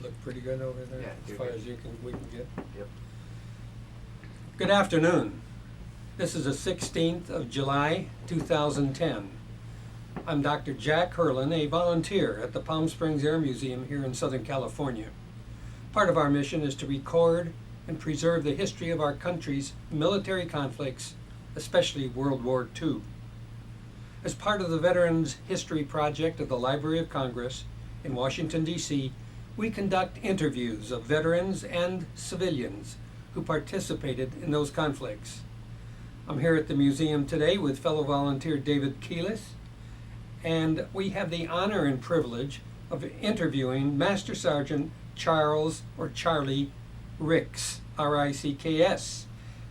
Look pretty good over there, Yeah, as far good. as we can get. Yep. Good afternoon. This is the 16th of July, 2010. I'm Dr. Jack Herlin, a volunteer at the Palm Springs Air Museum here in Southern California. Part of our mission is to record and preserve the history of our country's military conflicts, especially World War II. As part of the Veterans History Project of the Library of Congress in Washington, D.C., we conduct interviews of veterans and civilians who participated in those conflicts. I'm here at the museum today with fellow volunteer David Keelis, and we have the honor and privilege of interviewing Master Sergeant Charles or Charlie Ricks, R-I-C-K-S.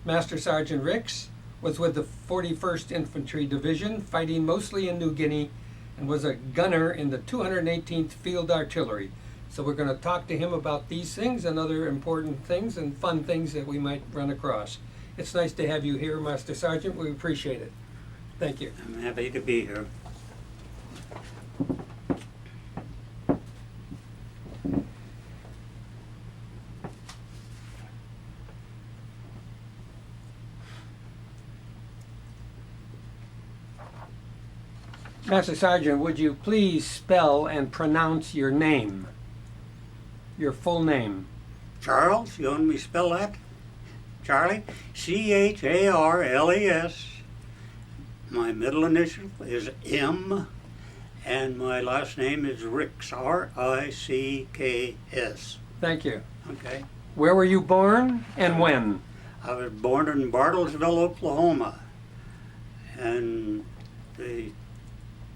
Master Sergeant Ricks was with the 41st Infantry Division, fighting mostly in New Guinea, and was a gunner in the 218th Field Artillery. So we're going to talk to him about these things and other important things and fun things that we might run across. It's nice to have you here, Master Sergeant. We appreciate it. Thank you. I'm happy to be here. Master Sergeant, would you please spell and pronounce your name? Your full name. Charles, you want me to spell that? Charlie, C-H-A-R-L-E-S. My middle initial is M, and my last name is Ricks, R-I-C-K-S. Thank you. Okay. Where were you born and when? I was born in Bartlesville, Oklahoma, and the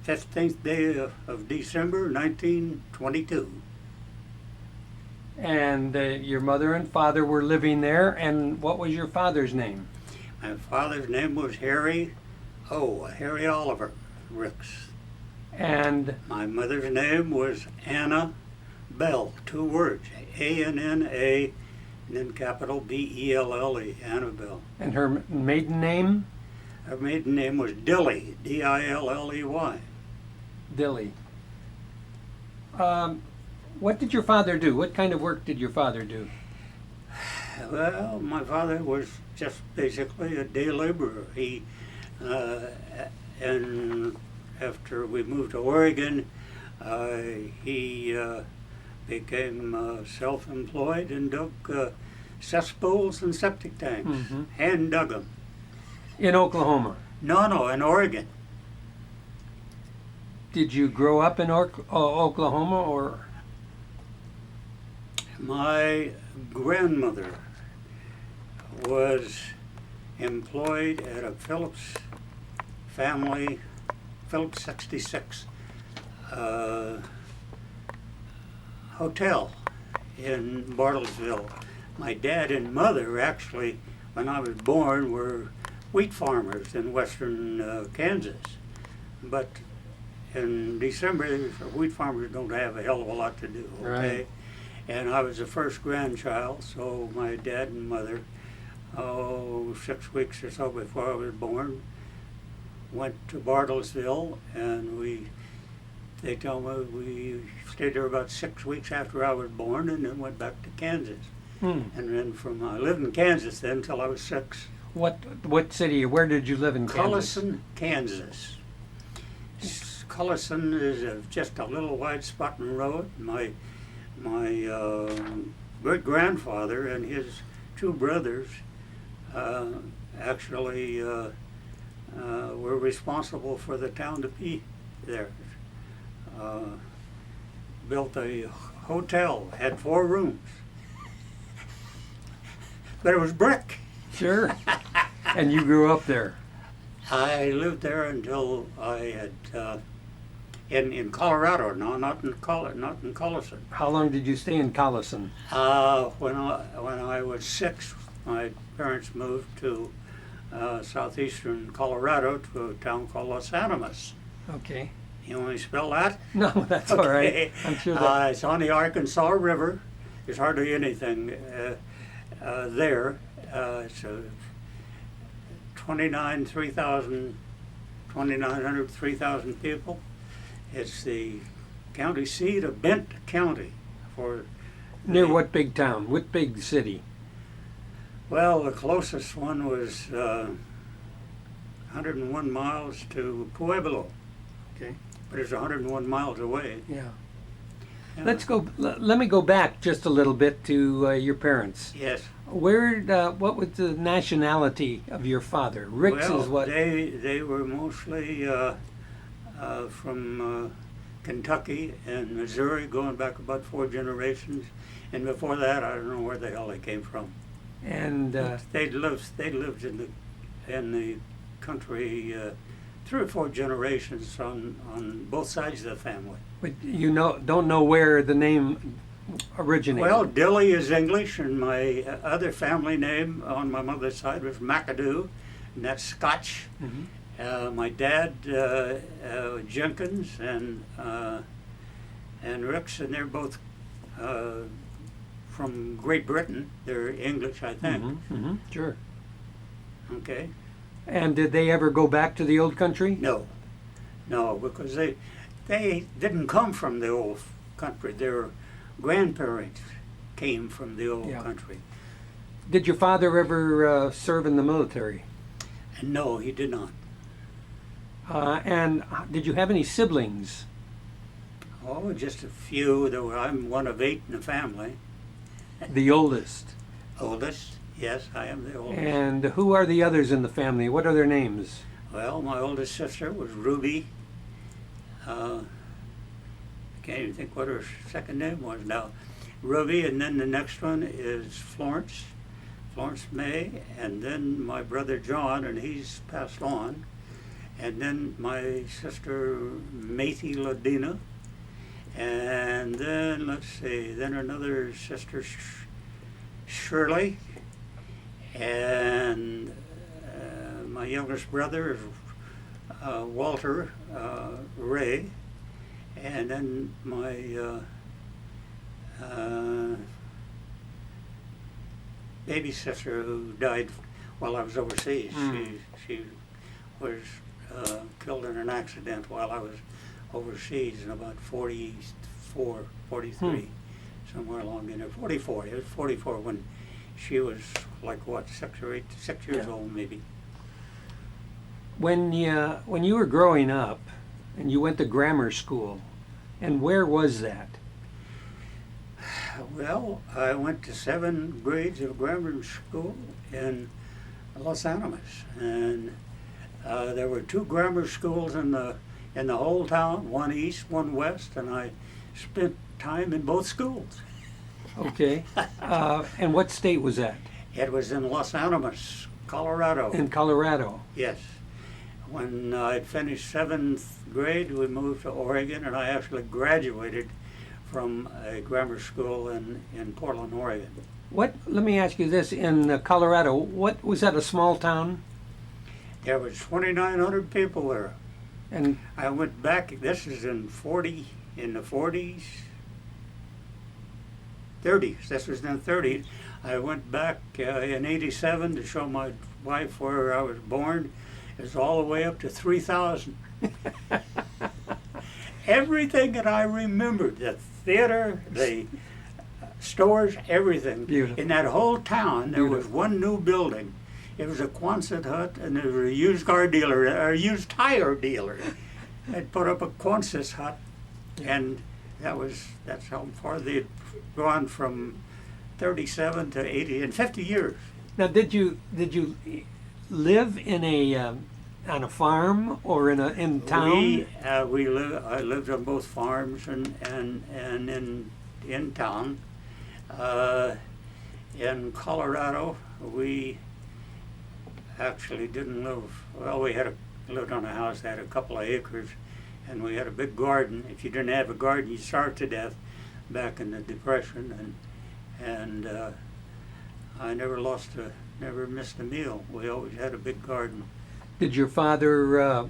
15th day of December, 1922. And your mother and father were living there, and what was your father's name? My father's name was Harry Oliver Ricks. And My mother's name was Anna Bell, 2 words, A-N-N-A, and then capital B-E-L-L-E, Anna Bell. and her maiden name? Her maiden name was Dilly, D-I-L-L-E-Y. Dilly. What did your father do? What kind of work did your father do? Well, my father was just basically a day laborer. And after we moved to Oregon, he became self-employed and dug cesspools and septic tanks. Mhm. Hand dug them. In Oklahoma. No, in Oregon. Did you grow up in Oklahoma, or? My grandmother was employed at a Phillips 66 hotel in Bartlesville. My dad and mother actually, when I was born, were wheat farmers in western Kansas. But in December, wheat farmers don't have a hell of a lot to do, okay? Right. And I was the first grandchild, so my dad and mother, 6 weeks or so before I was born, went to Bartlesville, and they tell me we stayed there about 6 weeks after I was born, and then went back to Kansas. And then I lived in Kansas then until I was 6. What city? Where did you live in Kansas? Collison, Kansas. Collison is just a little wide spot in the road. My great-grandfather and his 2 brothers actually were responsible for the town to be there. Built a hotel, had 4 rooms, but it was brick. Sure. And you grew up there? I lived there until I had in Colorado. No, not in Collison. How long did you stay in Collison? When I was 6, my parents moved to southeastern Colorado to a town called Los Animas. Okay. You want me to spell that? No, that's all right. Okay. I'm sure that. It's on the Arkansas River. There's hardly anything there. It's a 2,900, 3,000 people. It's the county seat of Bent County for Near what big town? What big city? Well, the closest one was 101 miles to Pueblo, Okay. but it's 101 miles away. Yeah. Yeah. Let me go back just a little bit to your parents. Yes. What was the nationality of your father? Rick's Well, is what? they were mostly from Kentucky and Missouri, going back about 4 generations. And before that, I don't know where the hell they came from. And They lived in the country 3 or 4 generations on both sides of the family. but you don't know where the name originated. Well, Dilly is English, and my other family name on my mother's side was McAdoo, and that's Scotch. Mhm. My dad, Jenkins, and Ricks, and they're both from Great Britain. They're English, I think. Sure. Okay. And did they ever go back to the old country? No, because they didn't come from the old country. Their grandparents came from the old Yeah. country. Did your father ever serve in the military? And no, he did not. And did you have any siblings? Oh, just a few. I'm one of 8 in the family. The oldest. Oldest, yes, I am the oldest. And who are the others in the family? What are their names? Well, my oldest sister was Ruby. I can't even think what her second name was now. Ruby, and then the next one is Florence May, and then my brother John, and he's passed on. And then my sister Matey Ladina, and then let's see, then another sister Shirley, and my youngest brother is Walter Ray, and then my baby sister who died while I was overseas. She was killed in an accident while I was overseas in about 44, 43, somewhere along in there. 44. It was 44 when she was like what, 6 years old maybe. When you were growing up and you went to grammar school, and where was that? Well, I went to 7 grades of grammar school in Los Animas, and there were 2 grammar schools in the whole town, one east, one west, and I spent time in both schools. Okay. And what state was that? It was in Los Animas, Colorado. In Colorado. Yes. When I'd finished 7th grade, we moved to Oregon, and I actually graduated from a grammar school in Portland, Oregon. Let me ask you this: in Colorado, what was that? A small town? There was 2,900 people there. And I went back. This is in the 40s, 30s. This was in the 30s. I went back in '87 to show my wife where I was born. It's all the way up to 3,000. Everything that I remembered, the theater, the stores, everything. Beautiful. In that whole town, there was one new building. It was a Quonset hut, and there was a used car dealer, or a used tire dealer. I'd put up a Quonset hut, and that's how far they'd gone from 37 to 80 in 50 years. now, did you live in on a farm or in town? I lived on both farms and in town. In Colorado, we actually didn't live. Well, we lived on a house that had a couple of acres, and we had a big garden. If you didn't have a garden, you starved to death back in the Depression, and I never missed a meal. We always had a big garden. Did your father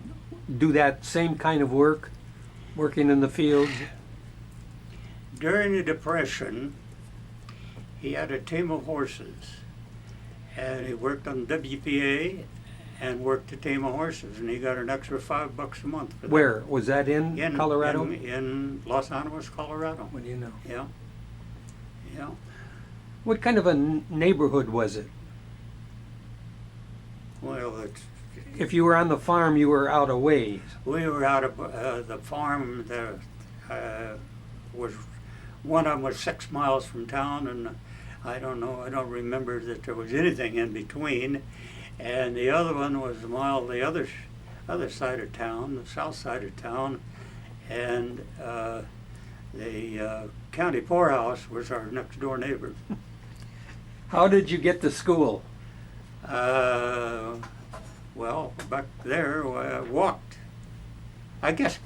do that same kind of work, working in the fields? During the Depression, he had a team of horses, and he worked on WPA and worked a team of horses, and he got an extra $5 a month for that. Where was that in Colorado? In Los Animas, Colorado. What do you know? Yeah. Yeah. What kind of a neighborhood was it? Well, If you were on the farm, you were out a ways. we were out of the farm. There was one of them was 6 miles from town, and I don't know. I don't remember that there was anything in between. And the other one was a mile the other side of town, the south side of town, and the county poorhouse was our next door neighbor. How did you get to school? Well, back there, I walked. I guess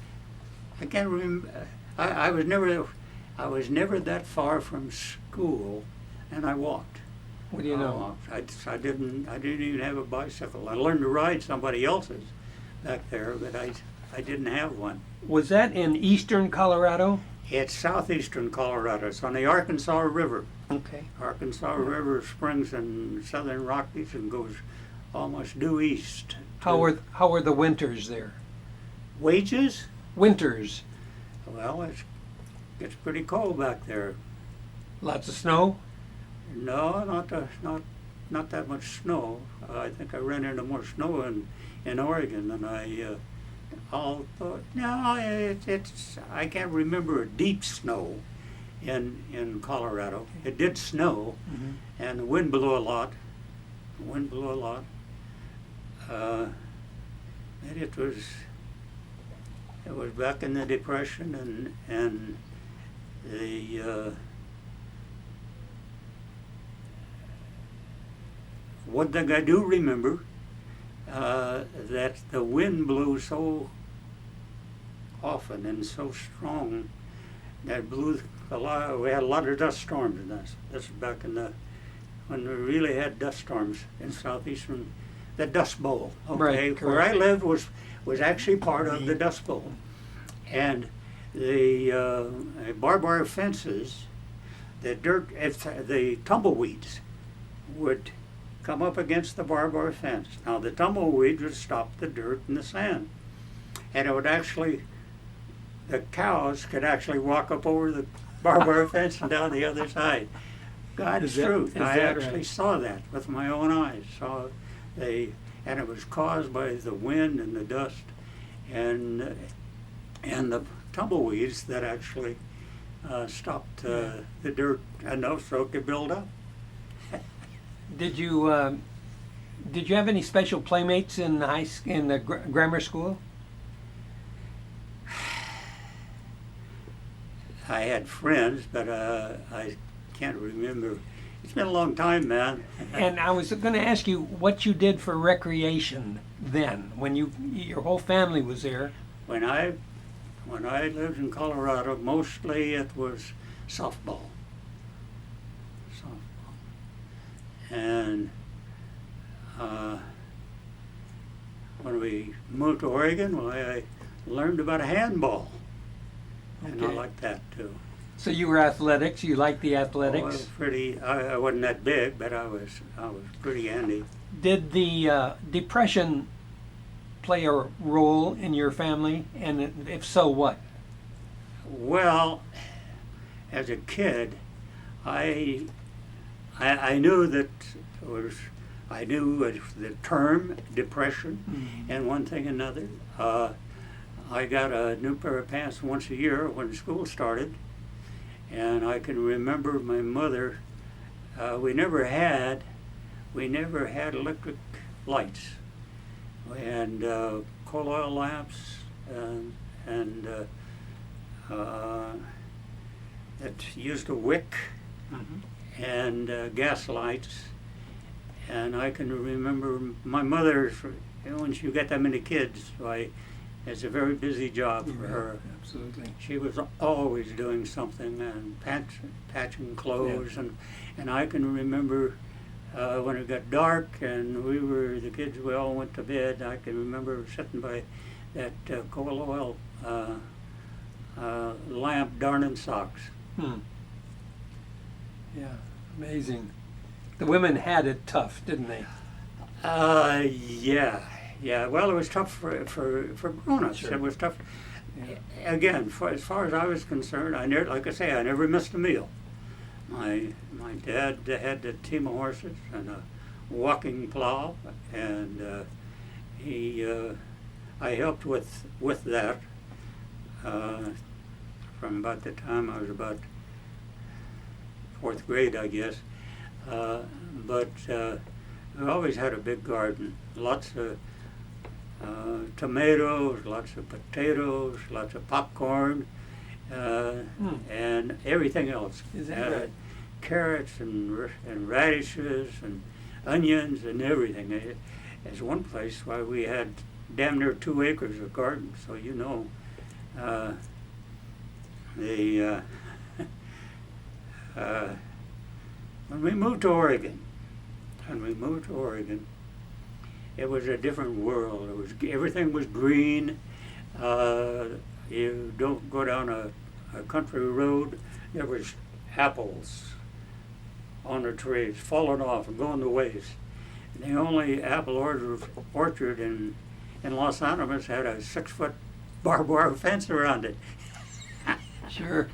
I can't remember. I was never that far from school, and I walked. What do you know? I didn't even have a bicycle. I learned to ride somebody else's back there, but I didn't have one. Was that in eastern Colorado? It's southeastern Colorado. It's on the Arkansas River. Okay. Arkansas River springs in southern Rockies and goes almost due east. How were the winters there? Wages? Winters. Well, it's pretty cold back there. Lots of snow? No, not that much snow. I think I ran into more snow in Oregon than I all thought. No, it's I can't remember a deep snow in Colorado. It did snow, Mm-hmm. and the wind blew a lot. And it was back in the Depression, and the one thing I do remember, that the wind blew so often and so strong that blew a lot. We had a lot of dust storms in this. This is back in when we really had dust storms in southeastern, the Dust Bowl. Okay, Right, where I correct. lived was actually part of the Dust Bowl, and the barbed wire fences, the tumbleweeds would come up against the barbed wire fence. Now the tumbleweed would stop the dirt and the sand, and it would actually, the cows could actually walk up over the barbed wire fence and down the other side. God's truth. is I that actually right? saw that with my own eyes. And it was caused by the wind and the dust, and the tumbleweeds that actually stopped the dirt enough so it could build up. Did you have any special playmates in the grammar school? I had friends, but I can't remember. It's been a long time, man. And I was going to ask you what you did for recreation then, when your whole family was there. When I lived in Colorado, mostly it was softball. And when we moved to Oregon, well, I learned about handball, and I Okay. liked that too. So you were athletics. You liked the Oh, I athletics. was pretty. I wasn't that big, but I was pretty handy. Did the Depression play a role in your family? And if so, what? Well, as a kid, I knew that I knew the term depression and one thing another. I got a new pair of pants once a year when school started, and I can remember my mother. We never had electric lights. We had coal oil lamps and that used a wick Mm-hmm. and gas lights. And I can remember my mother, when she got that many kids, it's a very busy job for her. Absolutely. She was always doing something and patching clothes, and I can remember when it got dark and the kids, we all went to bed. I can remember sitting by that coal oil lamp darning socks. Yeah, amazing. The women had it tough, didn't they? Yeah. Well, it was tough for grown-ups. Sure. It was tough. Yeah. Again, as far as I was concerned, like I say, I never missed a meal. my dad had a team of horses and a walking plow, and I helped with that from about the time I was about fourth grade, I guess. But we always had a big garden, lots of tomatoes, lots of potatoes, lots of popcorn, and everything else. Is that right? Carrots and radishes and onions and everything. There's one place where we had damn near 2 acres of garden, so you know. When we moved to Oregon, it was a different world. Everything was green. You don't go down a country road. There was apples on the trees, falling off and going to waste. And the only apple orchard in Los Alamos had a 6-foot barbed wire fence around it. Sure.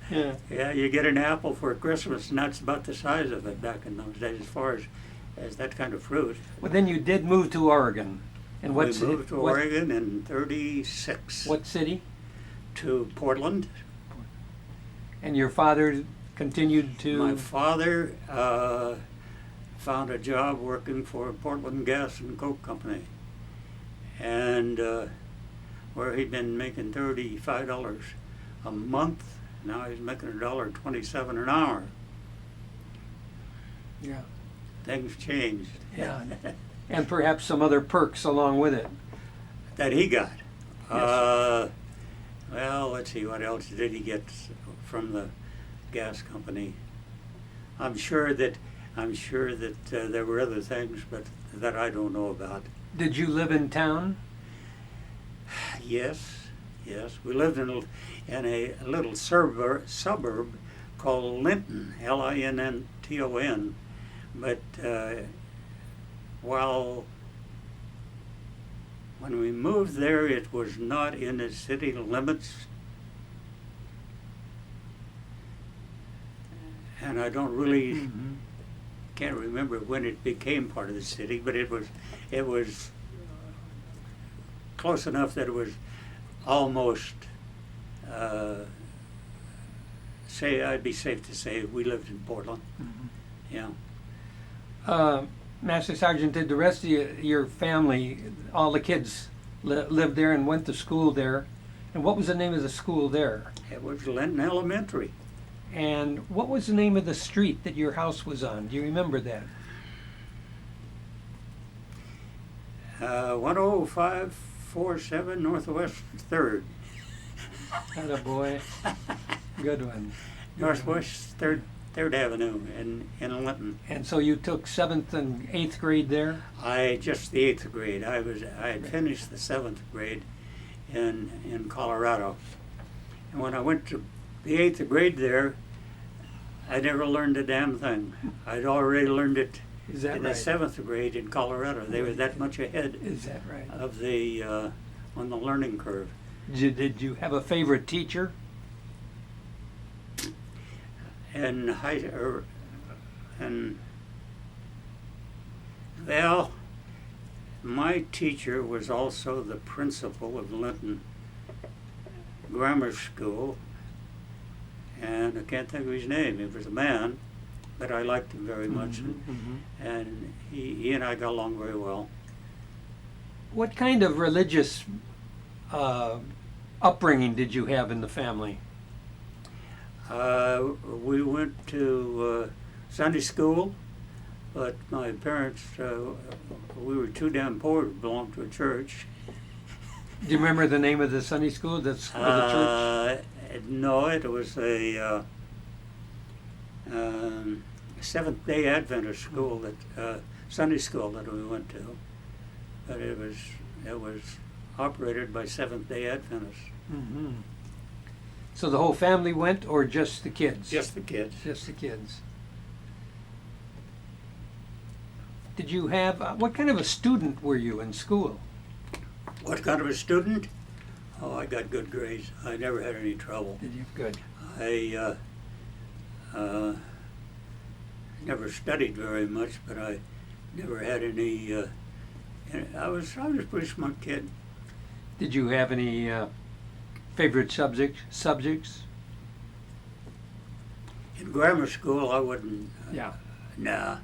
Yeah. Yeah, you get an apple for Christmas, and that's about the size of it back in those days, as far as that kind of fruit. Well, then you did move to Oregon. And We moved to Oregon in '36. What city? To Portland. And your father continued to... My father found a job working for Portland Gas and Coke Company, and where he'd been making $35 a month. Now he's making $1.27 an hour. Yeah. Things changed. Yeah. And perhaps some other perks along with it. That he got. Yes. Well, let's see, what else did he get from the gas company? I'm sure that there were other things, but that I don't know about. Did you live in town? Yes. We lived in a little suburb called Linton, Linton. But when we moved there, it was not in the city limits. And I don't really can't remember when it became part of the city, but it was close enough that it was almost I'd be safe to say we lived in Portland. Yeah. Master Sergeant, did the rest of your family, all the kids, lived there and went to school there? And what was the name of the school there? It was Linton Elementary. And what was the name of the street that your house was on? Do you remember that? 10547 Northwest 3rd. Attaboy. Good one. Northwest 3rd Avenue in Linton. And so you took 7th and 8th grade there? Just the 8th grade. I had finished the 7th grade in Colorado. And when I went to the 8th grade there, I never learned a damn thing. I'd already learned it Is that in right? the 7th grade in Colorado. They were that much ahead Is that right? of the on the learning curve. Did you have a favorite teacher? Well, my teacher was also the principal of Linton Grammar School, and I can't think of his name. He was a man, but I liked him very much, and he and I got along very well. What kind of religious upbringing did you have in the family? We went to Sunday school, but my parents, we were too damn poor to belong to a church. Do you remember the name of the Sunday school or the church? No, it was a Seventh-day Adventist school, Sunday school that we went to, but it was operated by Seventh-day Adventists. Mm-hmm. So the whole family went, or just the kids? Just the kids. Just the kids. Did you have, what kind of a student were you in school? What kind of a student? Oh, I got good grades. I never had any trouble. Did you? Good. never studied very much, but I never had any. I was a pretty smart kid. Did you have any favorite subjects? In grammar school, I wouldn't. Yeah. Nah,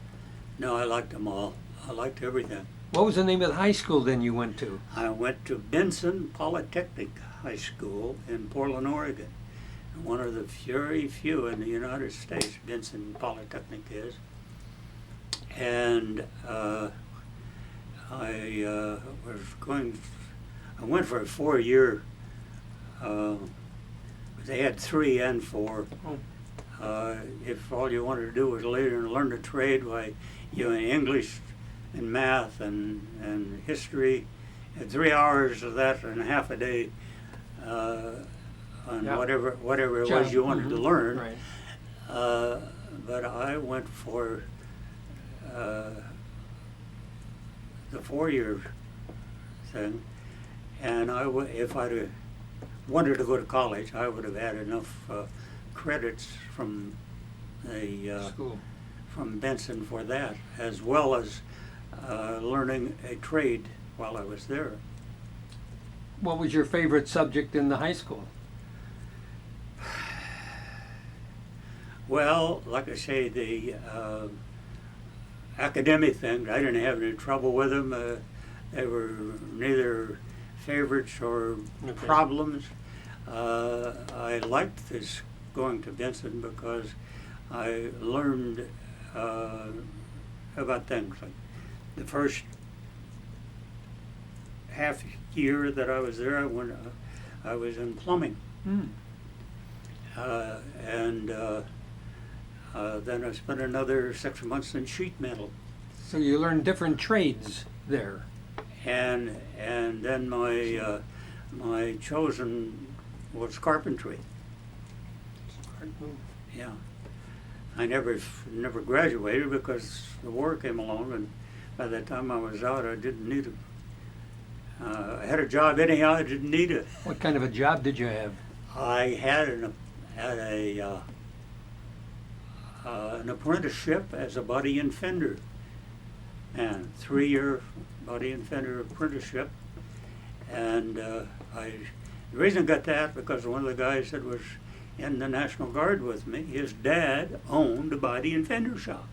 no, I liked them all. I liked everything. What was the name of the high school then you went to? I went to Benson Polytechnic High School in Portland, Oregon. One of the very few in the United States, Benson Polytechnic is. And I went for a 4-year, they had 3 and 4. If all you wanted to do was later learn a trade, why, you know, English and math and history, and 3 hours of that and half a day on Yeah. whatever it was you wanted to learn. Right. But I went for the 4-year thing, and if I'd wanted to go to college, I would have had enough credits from the School. from Benson for that, as well as learning a trade while I was there. What was your favorite subject in the high school? Well, like I say, the academic thing, I didn't have any trouble with them. They were neither favorites or Okay. problems. I liked this going to Benson because I learned about things. Like the first half year that I was there, I was in plumbing. Mm. And then I spent another 6 months in sheet metal. So you learned different trades there. And then my chosen was carpentry. Yeah. I never graduated because the war came along, and by the time I was out, I didn't need it. I had a job anyhow. I didn't need it. What kind of a job did you have? I had an apprenticeship as a body and fender, and 3-year body and fender apprenticeship. And the reason I got that because one of the guys that was in the National Guard with me, his dad owned a body and fender shop,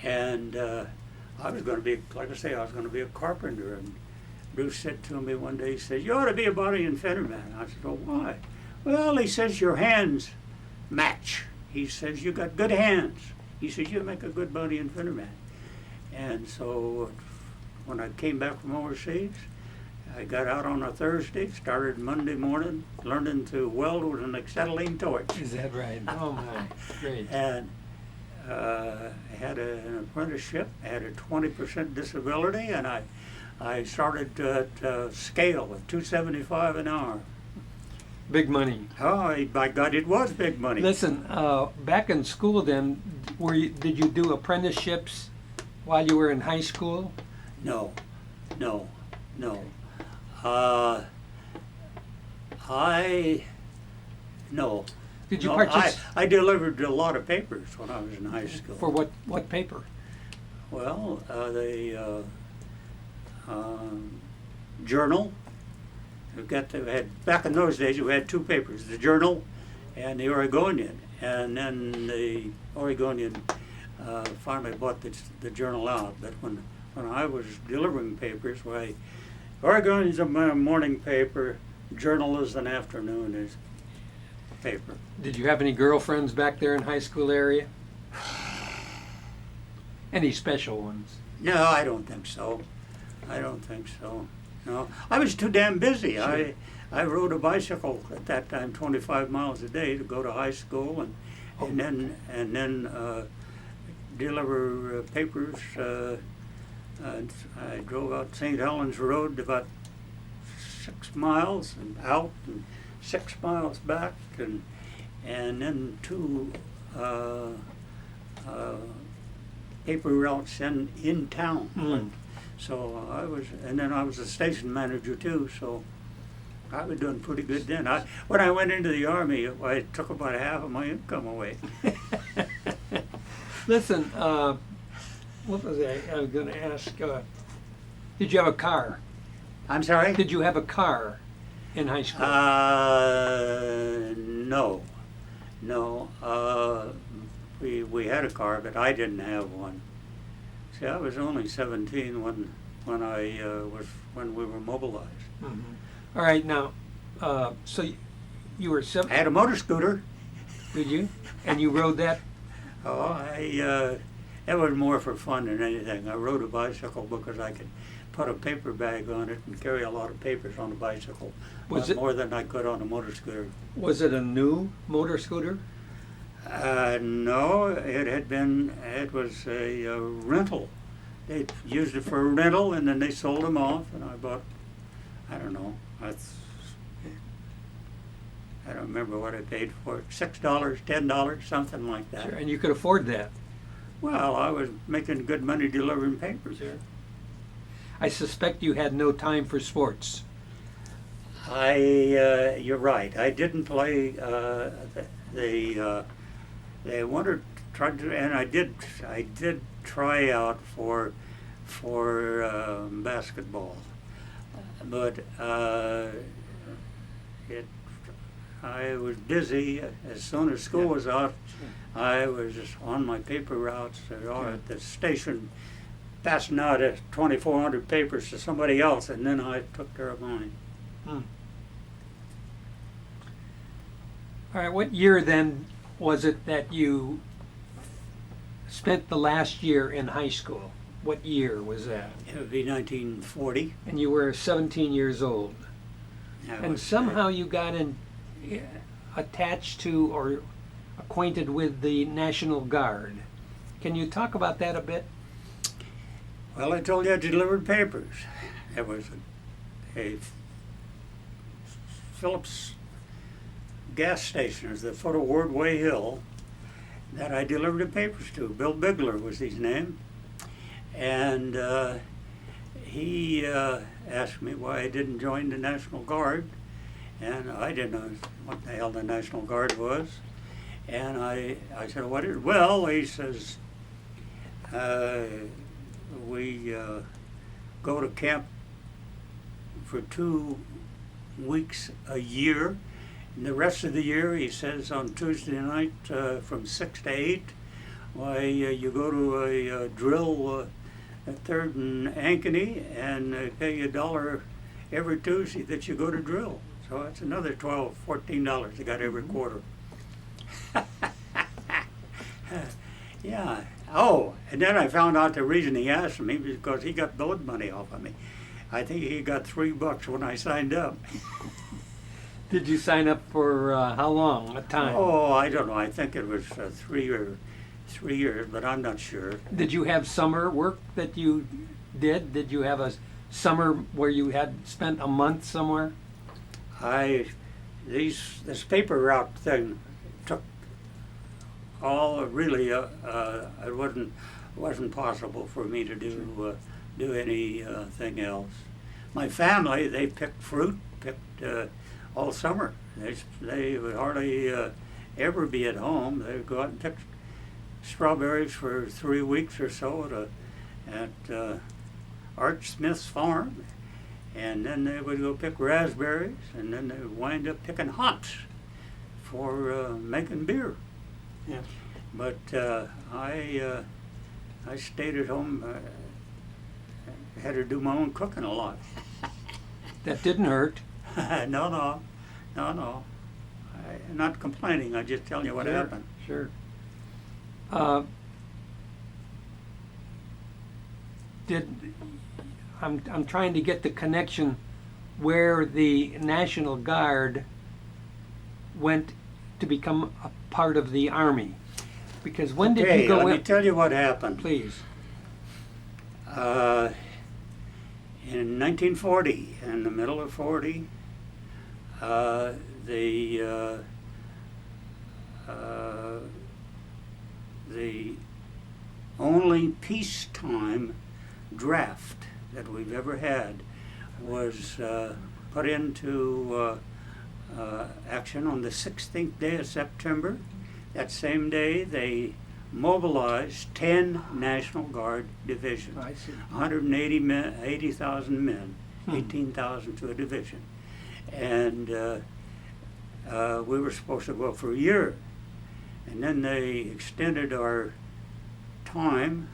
and I was going to be, like I say, I was going to be a carpenter. And Bruce said to me one day, he said, "You ought to be a body and fender man." I said, "Oh, why?" "Well," he says, "your hands match." He says, "You got good hands." He says, "You make a good body and fender man." And so when I came back from overseas, I got out on a Thursday, started Monday morning, learning to weld with an acetylene torch. Is that right? Oh my, great. And I had an apprenticeship, I had a 20% disability, and I started at scale at $2.75 an hour. Big money. Oh, by God, it was big money. Listen, back in school then, did you do apprenticeships while you were in high school? No. No. Did you No, participate? I delivered a lot of papers when I was in high school. For what paper? Well, the Journal. Back in those days, we had 2 papers: the Journal and the Oregonian. And then the Oregonian finally bought the Journal out. But when I was delivering papers, why, Oregonian's a morning paper, Journal is an afternoon paper. Did you have any girlfriends back there in high school area? Any special ones? No, I don't think so. No, I was too damn busy. Sure. I rode a bicycle at that time 25 miles a day to go to high school and then deliver papers. I drove out St. Helens Road about 6 miles and out and 6 miles back and then 2 paper routes in town. Mm. So I was a station manager too. So I was doing pretty good then. When I went into the Army, I took about half of my income away. Listen, what was I was going to ask? Did you have a car? I'm sorry? Did you have a car in high school? No. No. We had a car, but I didn't have one. See, I was only 17 when we were mobilized. Mhm. All right, now, so you were I 7. had a motor scooter. Did you? And you rode that? Oh, it was more for fun than anything. I rode a bicycle because I could put a paper bag on it and carry a lot of papers on a bicycle. Was A lot it- more than I could on a motor scooter. Was it a new motor scooter? No, it was a rental. They used it for a rental and then they sold them off and I bought, I don't know, I don't remember what I paid for it, $6, $10, something like that. Sure, and you could afford that. Well, I was making good money delivering papers. I suspect you had no time for sports. You're right. I didn't play they wanted tried to, and I did try out for basketball, but I was busy. As soon as school was out, I was just on my paper routes at the station, passing out 2,400 papers to somebody else, and then I took care of mine. Hmm. All right, what year then was it that you spent the last year in high school? What year was that? It would be 1940. And you were 17 years old. And somehow you got attached to or acquainted with the National Guard. Can you talk about that a bit? Well, I told you I delivered papers. It was a Phillips gas station. It was the foot of Wardway Hill that I delivered the papers to. Bill Bigler was his name. And he asked me why I didn't join the National Guard. And I didn't know what the hell the National Guard was. And I said, what is it? Well, he says, we go to camp for 2 weeks a year. And the rest of the year, he says, on Tuesday night from 6 to 8, why you go to a drill at 3rd and Ankeny and pay you $1 every Tuesday that you go to drill. So that's another $12, $14 you got every quarter. Yeah. Oh, and then I found out the reason he asked me was because he got blood money off of me. I think he got $3 when I signed up. Did you sign up for how long? A time? Oh, I don't know. I think it was 3 years, but I'm not sure. Did you have summer work that you did? Did you have a summer where you had spent a month somewhere? This paper route thing took all really. It wasn't possible for me to do anything else. My family, they picked fruit, all summer. They would hardly ever be at home. They would go out and pick strawberries for 3 weeks or so at Art Smith's farm, and then they would go pick raspberries, and then they would wind up picking hops for making beer. Yeah. But I stayed at home. Had to do my own cooking a lot. That didn't hurt. No. I'm not complaining. I just telling you what happened. Sure. I'm trying to get the connection where the National Guard went to become a part of the Army. Because when did you go let in? me tell you what happened. Please. In 1940, in the middle of 40, the only peacetime draft that we've ever had was put into action on the 16th day of September. That same day, they mobilized 10 National Guard divisions, I see. 180 men, 80,000 men, Hmm. 18,000 to a division. And we were supposed to go for a year. And then they extended our time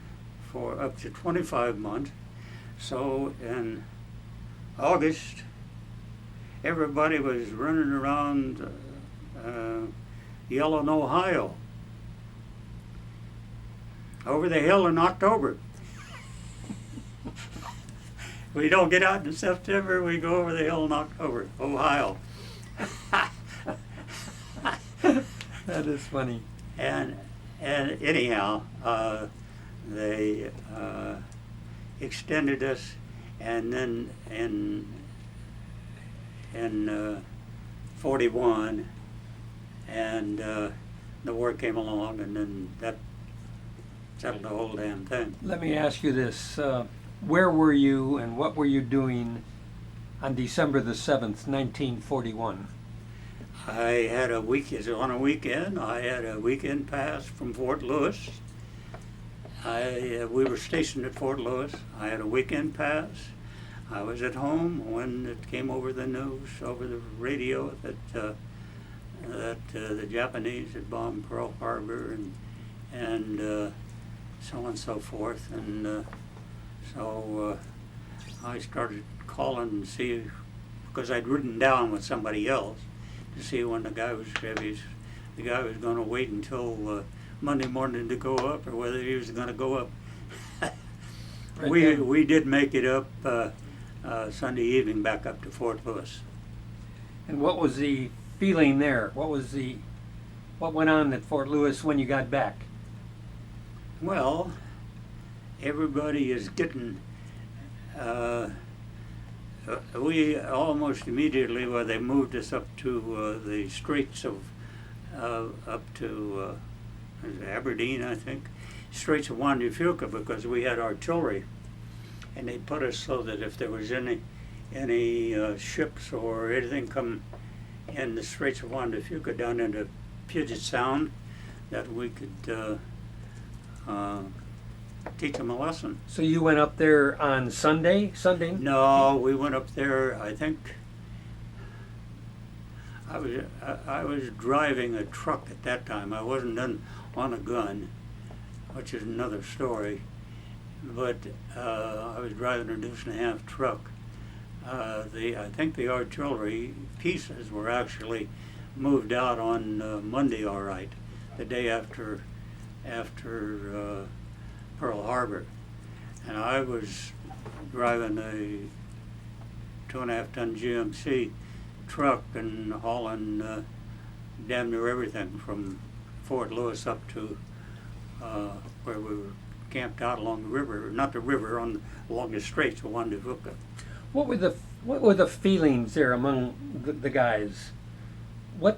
for up to 25 months. So in August, everybody was running around Yellen, Ohio. Over the hill in October. We don't get out in September, we go over the hill in October, Ohio. That is funny. And anyhow, they extended us, and then in 41, and the war came along, and then that settled the whole damn thing. Let me ask you this. Where were you and what were you doing on December the 7th, 1941? I had a week, on a weekend, I had a weekend pass from Fort Lewis. We were stationed at Fort Lewis. I had a weekend pass. I was at home when it came over the news, over the radio, that the Japanese had bombed Pearl Harbor and so on and so forth. And so I started calling and see, because I'd ridden down with somebody else to see when the guy was going to wait until Monday morning to go up, or whether he was going to go up. Right we did make it up Sunday evening back up to Fort Lewis. And what was the feeling there? What went on at Fort Lewis when you got back? Well, everybody is getting. We almost immediately, well, they moved us up to the Straits of up to Aberdeen, I think, Straits of Juan de Fuca, because we had artillery, and they put us so that if there was any ships or anything come in the Straits of Juan de Fuca down into Puget Sound, that we could teach them a lesson. So you went up there on Sunday? No, we went up there, I think, I was driving a truck at that time. I wasn't on a gun, which is another story. But I was driving a deuce-and-a-half truck. I think the artillery pieces were actually moved out on Monday, all right, the day after Pearl Harbor. And I was driving a 2.5-ton GMC truck and hauling damn near everything from Fort Lewis up to where we were camped out along the river, not the river, along the Straits of Juan de Fuca. What were the feelings there among the guys? How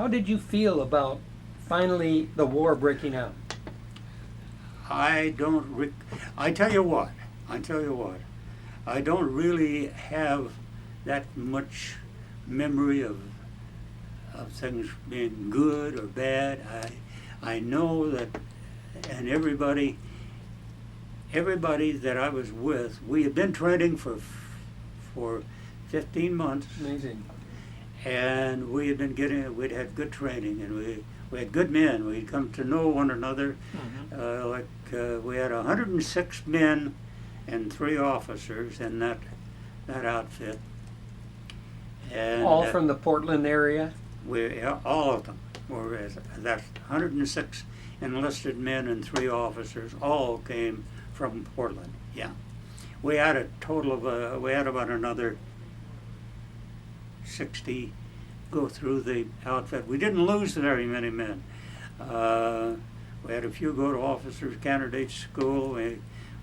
did you feel about finally the war breaking out? I tell you what, I don't really have that much memory of things being good or bad. I know that, and everybody that I was with, we had been training for 15 months. Amazing. And we'd had good training, and we had good men. We'd come to know one another. Mm-hmm. We had 106 men and 3 officers in that outfit. And all from the Portland area? All of them were. That's 106 enlisted men and 3 officers. All came from Portland. Yeah, we had a total of we had about another 60 go through the outfit. We didn't lose very many men. We had a few go to officers' candidate school.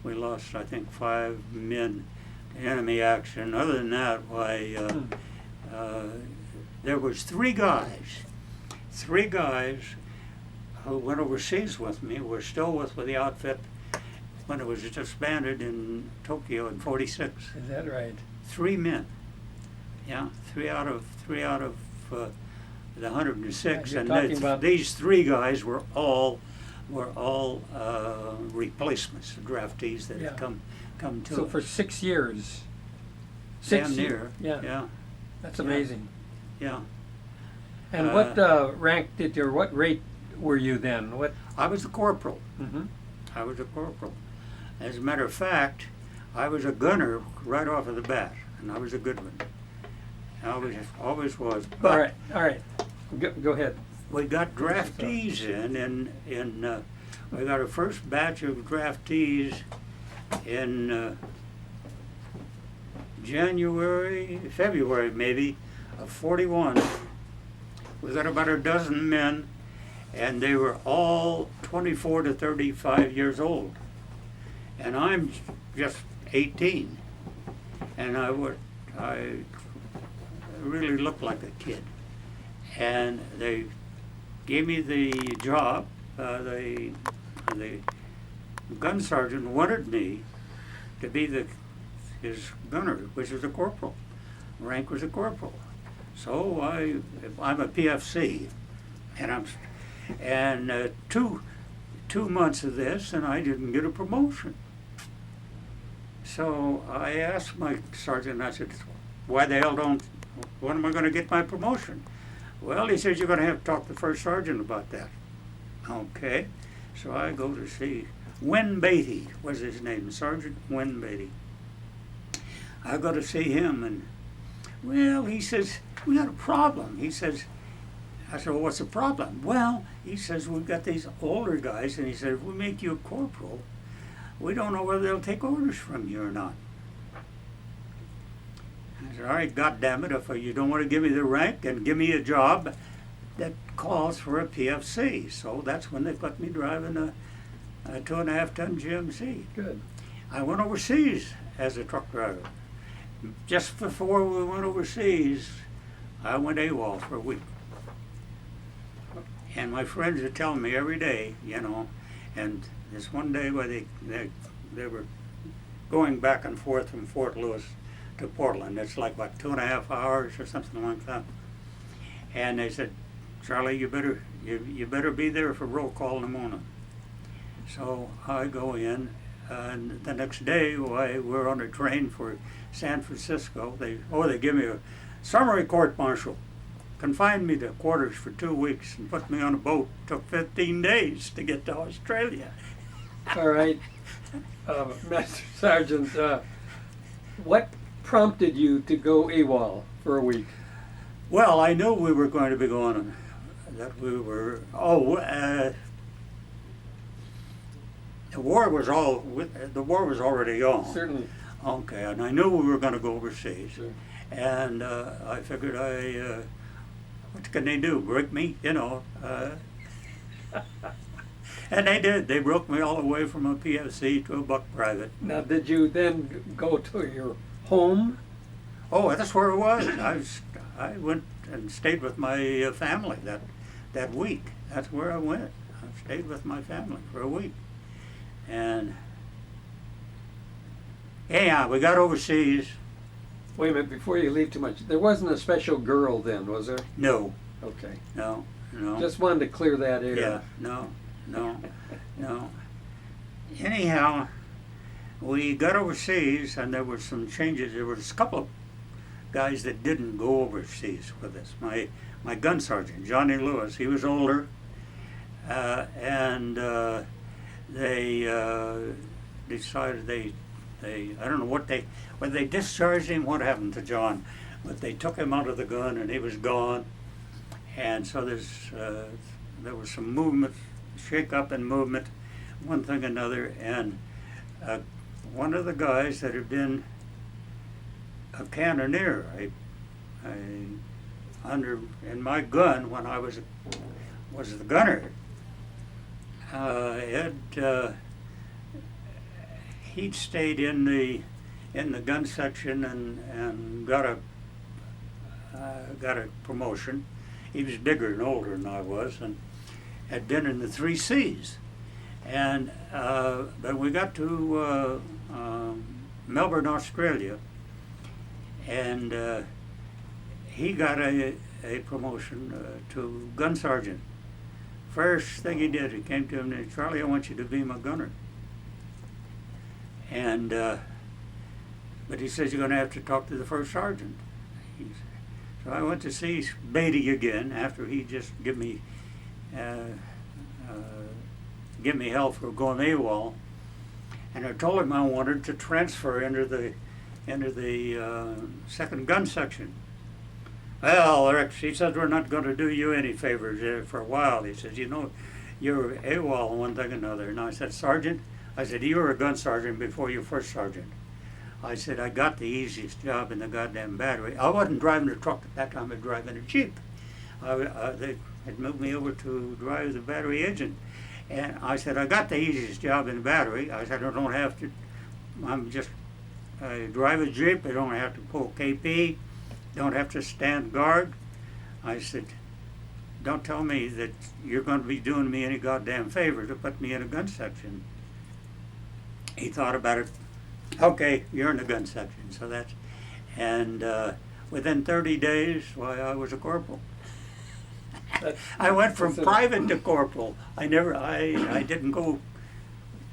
We lost, I think, 5 men to enemy action. Other than that, there was 3 guys who went overseas with me, were still with the outfit when it was disbanded in Tokyo in '46. Is that right? 3 men. Yeah, three out of the 106, You're and talking about- these 3 guys were all replacements, draftees that Yeah. had come to So us. for 6 years. Damn years. near. Yeah, Yeah. that's Yeah. amazing. Yeah. And what rank did you, or what rate were you then? What? I was a corporal. Mm-hmm. I was a corporal. As a matter of fact, I was a gunner right off of the bat, and I was a good one. I always was. But All right. Go ahead. we got draftees in we got our first batch of draftees in February maybe, of 41. We got about a dozen men, and they were all 24 to 35 years old. And I'm just 18. And I really looked like a kid. And they gave me the job. The gun sergeant wanted me to be his gunner, which was a corporal. Rank was a corporal. So I'm a PFC, and two months of this, and I didn't get a promotion. So I asked my sergeant, I said, why the hell when am I going to get my promotion? Well, he says, you're going to have to talk to the first sergeant about that. Okay. So I go to see Win Beatty was his name, Sergeant Win Beatty. I go to see him, and well, he says, we got a problem. He says, I said, well, what's the problem? Well, he says, we've got these older guys, and he said, if we make you a corporal, we don't know whether they'll take orders from you or not. I said, all right, goddammit, if you don't want to give me the rank, then give me a job that calls for a PFC. So that's when they put me driving a 2.5-ton GMC. Good. I went overseas as a truck driver. Just before we went overseas, I went AWOL for a week. And my friends are telling me every day, and this one day where they were going back and forth from Fort Lewis to Portland. It's like about 2.5 hours or something like that. And they said, Charlie, you better be there for roll call in the morning. So I go in, and the next day we're on a train for San Francisco. They give me a summary court-martial, confined me to quarters for 2 weeks, and put me on a boat. Took 15 days to get to Australia. All right, Master Sergeant, what prompted you to go AWOL for a week? Well, I knew we were going to be going, the war was already on. Certainly. Okay, and I knew we were going to go overseas. Sure. And I figured what can they do, break me, And they did. They broke me all the way from a PFC to a buck private. Now, did you then go to your home? Oh, that's where it was. I went and stayed with my family that week. That's where I went. I stayed with my family for a week. And yeah, we got overseas. Wait a minute, before you leave too much, there wasn't a special girl then, was there? No, Okay. no. Just wanted to clear that air. Yeah, no. Anyhow, we got overseas, and there were some changes. There was a couple of guys that didn't go overseas with us. My gun sergeant, Johnny Lewis, he was older, and they decided they I don't know when they discharged him, what happened to John, but they took him out of the gun, and he was gone. And so there was some movement, shake up and movement, one thing another, and one of the guys that had been a cannoneer, in my gun when I was the gunner, he'd stayed in the gun section and got a promotion. He was bigger and older than I was, and had been in the 3 Cs. And but we got to Melbourne, Australia, and he got a promotion to gun sergeant. First thing he did, he came to him and said, "Charlie, I want you to be my gunner." And but he says, "You're going to have to talk to the first sergeant." So I went to see Beatty again after he just give me hell for going AWOL, and I told him I wanted to transfer into the second gun section. "Well, Rex," he said, "we're not going to do you any favors for a while." He says, "You know, you're AWOL one thing or another." And I said, "Sergeant," I said, "you were a gun sergeant before you first sergeant." I said, "I got the easiest job in the goddamn battery." I wasn't driving a truck at that time, I was driving a Jeep. They had moved me over to drive the battery engine. And I said, "I got the easiest job in the battery." I said, "I don't have to, I drive a Jeep, I don't have to pull KP, don't have to stand guard." I said, "Don't tell me that you're going to be doing me any goddamn favor to put me in a gun section." He thought about it. "Okay, you're in the gun section." So that's, and within 30 days, why, I was a corporal. I went from private to corporal. I didn't go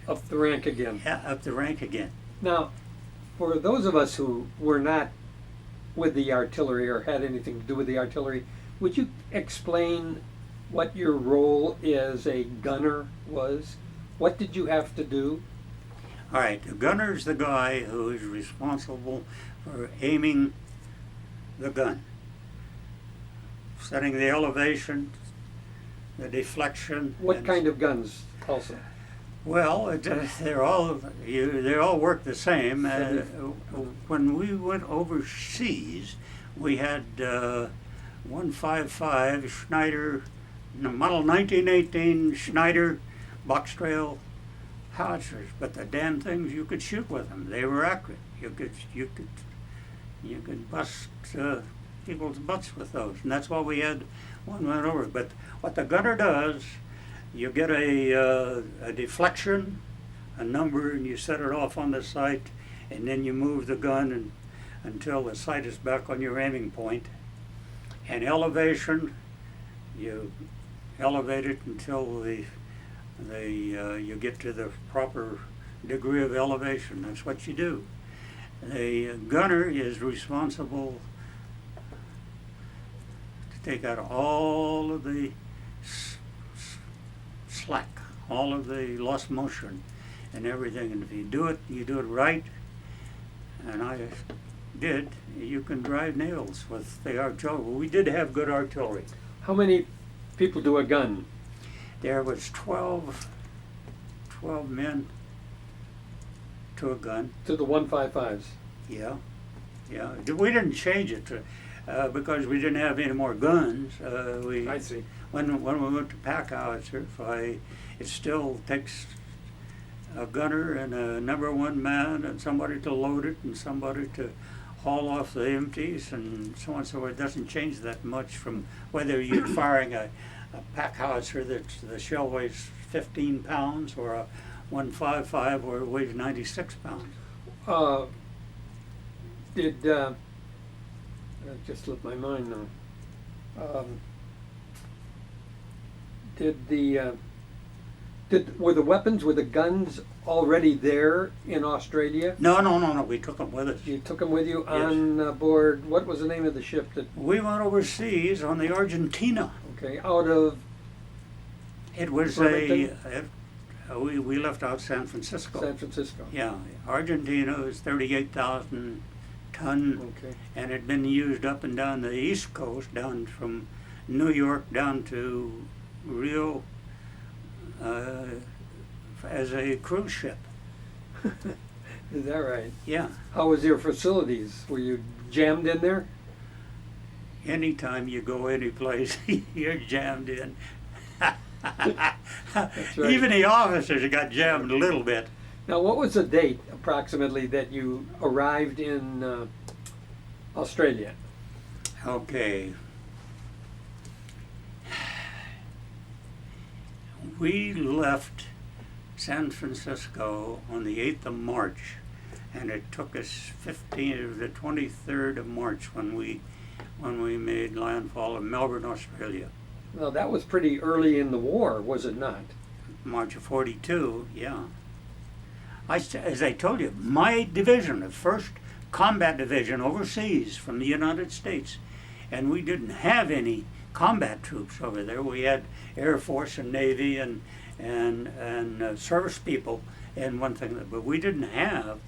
Up the rank again. up the rank again. Now, for those of us who were not with the artillery or had anything to do with the artillery, would you explain what your role as a gunner was? What did you have to do? All right, the gunner's the guy who is responsible for aiming the gun, setting the elevation, the deflection. What kind of guns also? Well, they all work the same. When we went overseas, we had 155 Schneider, model 1918 Schneider box trail howitzers, but the damn things, you could shoot with them. They were accurate. You could bust people's butts with those, and that's why we had one went over. But what the gunner does, you get a deflection, a number, and you set it off on the sight, and then you move the gun until the sight is back on your aiming point. And elevation, you elevate it until you get to the proper degree of elevation. That's what you do. The gunner is responsible to take out all of the slack, all of the lost motion and everything. And if you do it right, and I did, you can drive nails with the artillery. We did have good artillery. How many people do a gun? There was 12 men to a gun. To the 155s? Yeah. We didn't change it because we didn't have any more guns. I see. When we went to pack howitzers, it still takes a gunner and a number one man and somebody to load it and somebody to haul off the empties and so on. So it doesn't change that much from whether you're firing a pack howitzer that the shell weighs 15 pounds or a 155 where it weighs 96 pounds. That just slipped my mind now. Were the weapons, were the guns already there in Australia? No. We took them with us. You took them with you Yes. on board, what was the name of the ship that, We went overseas on the Argentina. okay, out of It was Wilmington? we left out San Francisco. San Francisco? Yeah, Argentina was 38,000 ton, Okay. and had been used up and down the East Coast, down from New York down to Rio as a cruise ship. Is that right? Yeah, How was your facilities? Were you jammed in there? anytime you go any place, you're jammed in. That's right. Even the officers got jammed a little bit. Now, what was the date approximately that you arrived in Australia? Okay. We left San Francisco on the 8th of March, and it took us the 23rd of March when we made landfall in Melbourne, Australia. Well, that was pretty early in the war, was it not? March of '42, yeah. As I told you, my division, the 1st Combat Division overseas from the United States, and we didn't have any combat troops over there. We had Air Force and Navy and service people and one thing, but we didn't have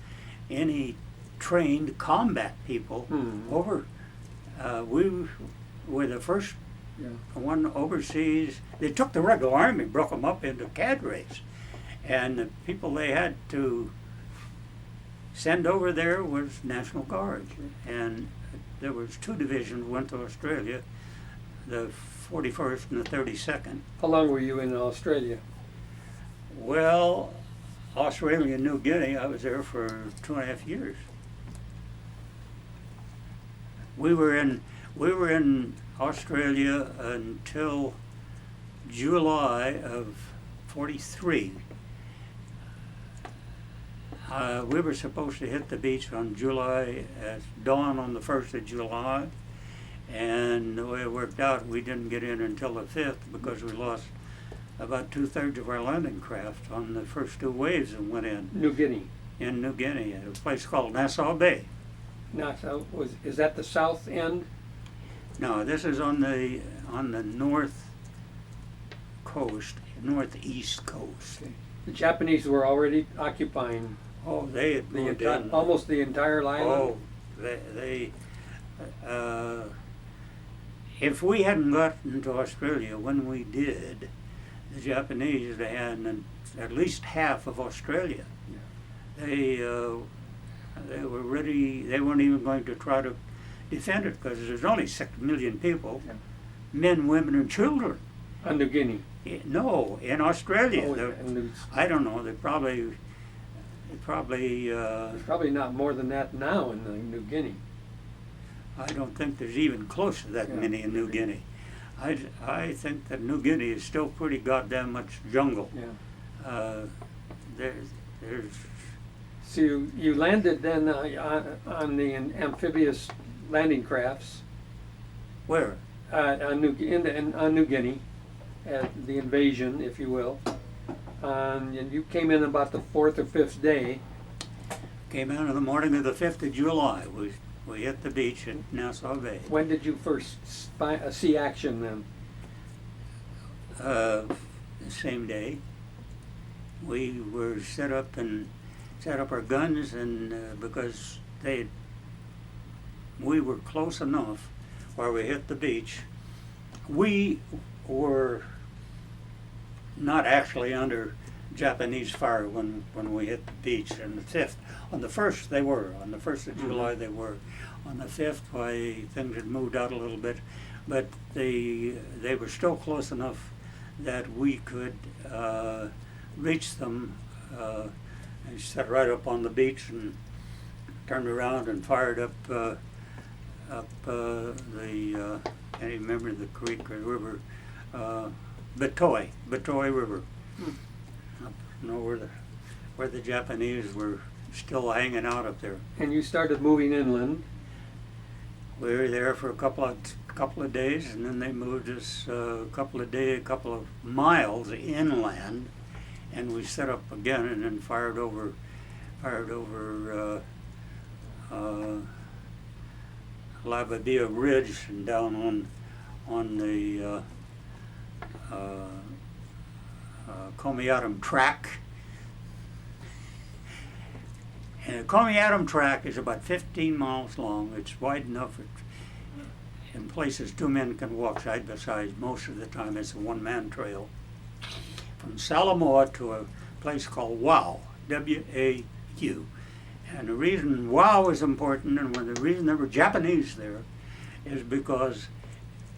any trained combat people over. We were the first one overseas. They took the regular army, broke them up into cadres, and the people they had to send over there was National Guard. And there was 2 divisions went to Australia, the 41st and the 32nd. How long were you in Australia? Well, Australia and New Guinea, I was there for 2.5 years. We were in Australia until July of '43. We were supposed to hit the beach on July, at dawn on the 1st of July, and the way it worked out, we didn't get in until the 5th because we lost about 2/3 of our landing craft on the first 2 waves that went in. New Guinea. In New Guinea, at a place called Nassau Bay. Nassau, is that the south end? No, this is on the north coast, northeast coast. The Japanese were already occupying Oh, they had moved in. almost the entire island. Oh, if we hadn't gotten to Australia when we did, the Japanese had at least half of Australia. They were ready. They weren't even going to try to defend it because there's only 6 million people, men, women, and children. On New Guinea. No, in Australia. Oh, I don't know. They probably. there's probably not more than that now in New Guinea. I don't think there's even close to that many in New Guinea. I think that New Guinea is still pretty goddamn much jungle. Yeah. There's. So you landed then on the amphibious landing crafts. Where? On New Guinea, at the invasion, if you will. And you came in about the 4th or 5th day. Came out on the morning of the 5th of July. We hit the beach in Nassau Bay. When did you first see action then? The same day. We were set up our guns, and because we were close enough where we hit the beach. We were not actually under Japanese fire when we hit the beach on the 5th. On the 1st they were. On the 1st of July they were. On the 5th, things had moved out a little bit, but they were still close enough that we could reach them. And sat right up on the beach and turned around and fired up the I can't even remember the creek or river, Batoy River. Where the Japanese were still hanging out up there. And you started moving inland. We were there for a couple of days, and then they moved us a couple of miles inland, and we set up again, and then fired over Labadea Ridge and down on the Comiatum Track. And the Comiatum Track is about 15 miles long. It's wide enough in places 2 men can walk side by side. Most of the time it's a one-man trail. From Salamoa to a place called Wau, W-A-U. And the reason Wau is important, and the reason there were Japanese there, is because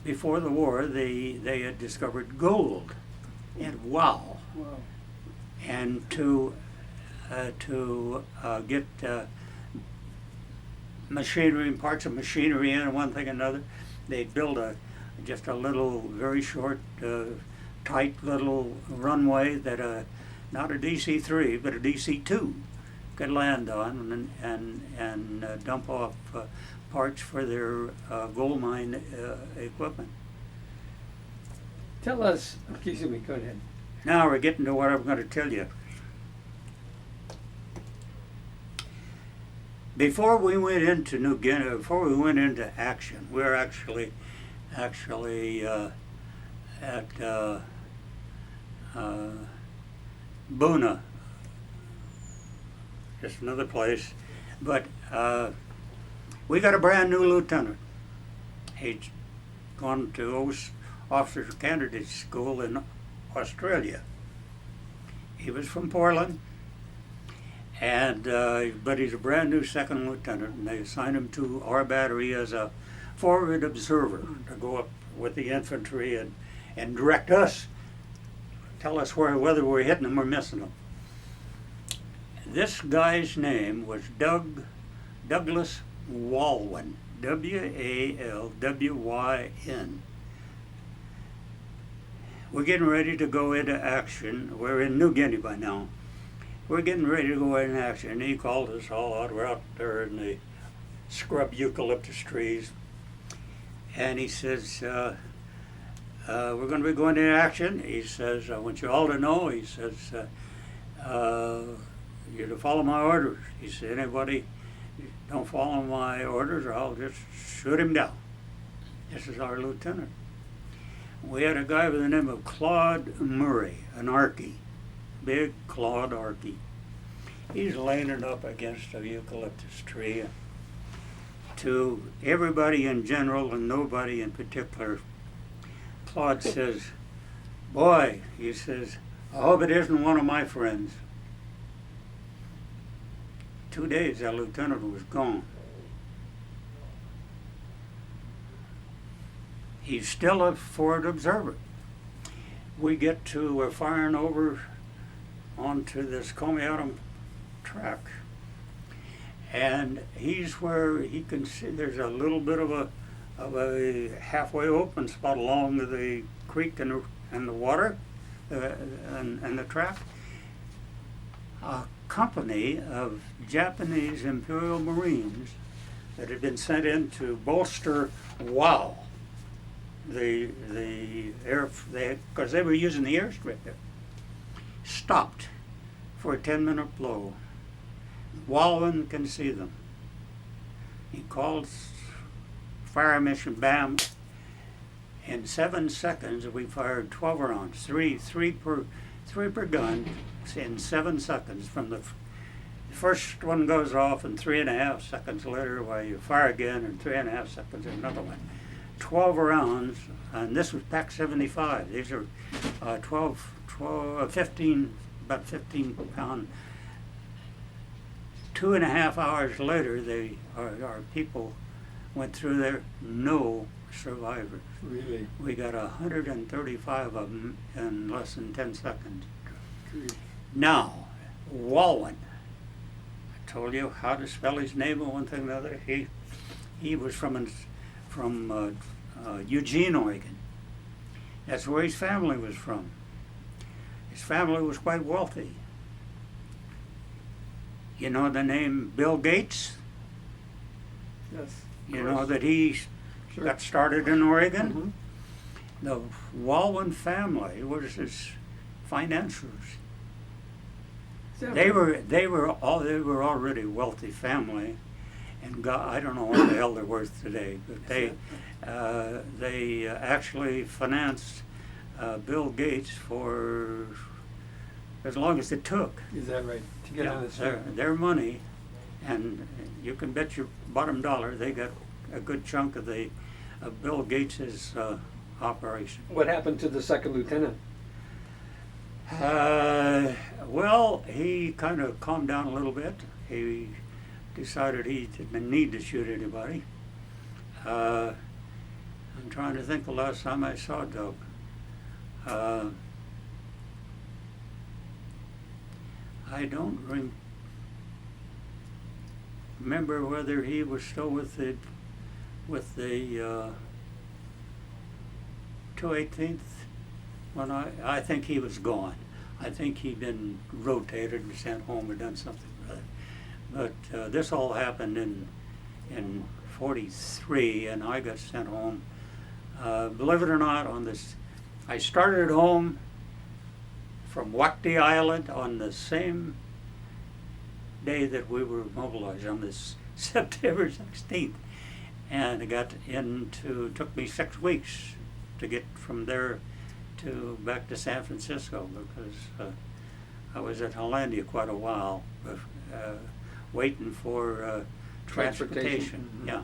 before the war they had discovered gold at Wau. Wow. And to get machinery and parts of machinery in and one thing or another, they built just a little, very short, tight little runway that not a DC-3 but a DC-2 could land on and dump off parts for their gold mine equipment. Tell us, excuse me, go ahead. Now we're getting to what I'm going to tell you. Before we went into New Guinea, before we went into action, we were actually at Buna, just another place, but we got a brand new lieutenant. He'd gone to officer candidate school in Australia. He was from Portland, and but he's a brand new second lieutenant, and they assigned him to our battery as a forward observer to go up with the infantry and direct us, tell us whether we're hitting them or missing them. This guy's name was Douglas Walwyn, Walwyn. We're getting ready to go into action. We're in New Guinea by now. We're getting ready to go into action. He called us all out. We're out there in the scrub eucalyptus trees. And he says, we're going to be going into action. He says, I want you all to know, he says, you're to follow my orders. He said, anybody don't follow my orders, or I'll just shoot him down. This is our lieutenant. We had a guy by the name of Claude Murray, an Archie, big Claude Archie. He's leaning up against a eucalyptus tree. To everybody in general and nobody in particular, Claude says, boy, he says, I hope it isn't one of my friends. 2 days that lieutenant was gone. He's still a forward observer. We're firing over onto this Comiatum track. And he's where he can see there's a little bit of a halfway open spot along the creek and the water and the track. A company of Japanese Imperial Marines that had been sent in to bolster WOW, because they were using the airstrip there, stopped for a 10-minute blow. Walwyn can see them. He calls fire mission, bam. In 7 seconds, we fired 12 rounds, three per gun, in 7 seconds. From the first one goes off, and 3.5 seconds later, you fire again, and 3.5 seconds, another one. 12 rounds, and this was Pack 75. These are 15 pound. 2.5 hours later, our people went through there, no survivors. Really? We got 135 of them in less than 10 seconds. Now, Walwyn, I told you how to spell his name and one thing or another. He was from Eugene, Oregon. That's where his family was from. His family was quite wealthy. You know the name Bill Gates? Yes. You know that he got started in Oregon? Mm-hmm. The Walwyn family was his financiers. They were already wealthy family, and I don't know what the hell they're worth today, but they actually financed Bill Gates for as long as it took. Is that right? To get on this their money, and you can bet your bottom dollar they got a good chunk of Bill Gates's operation. What happened to the second lieutenant? Well, he kind of calmed down a little bit. He decided he didn't need to shoot anybody. I'm trying to think the last time I saw Doug. I don't remember whether he was still with the 218th. When I think he was gone. I think he'd been rotated and sent home or done something or other. But this all happened in 43, and I got sent home. Believe it or not, I started home from Wwii Island on the same day that we were mobilized, on this September 16th. And took me 6 weeks to get from there to back to San Francisco, because I was at Hollandia quite a while, waiting for transportation. Mm-hmm. Yeah.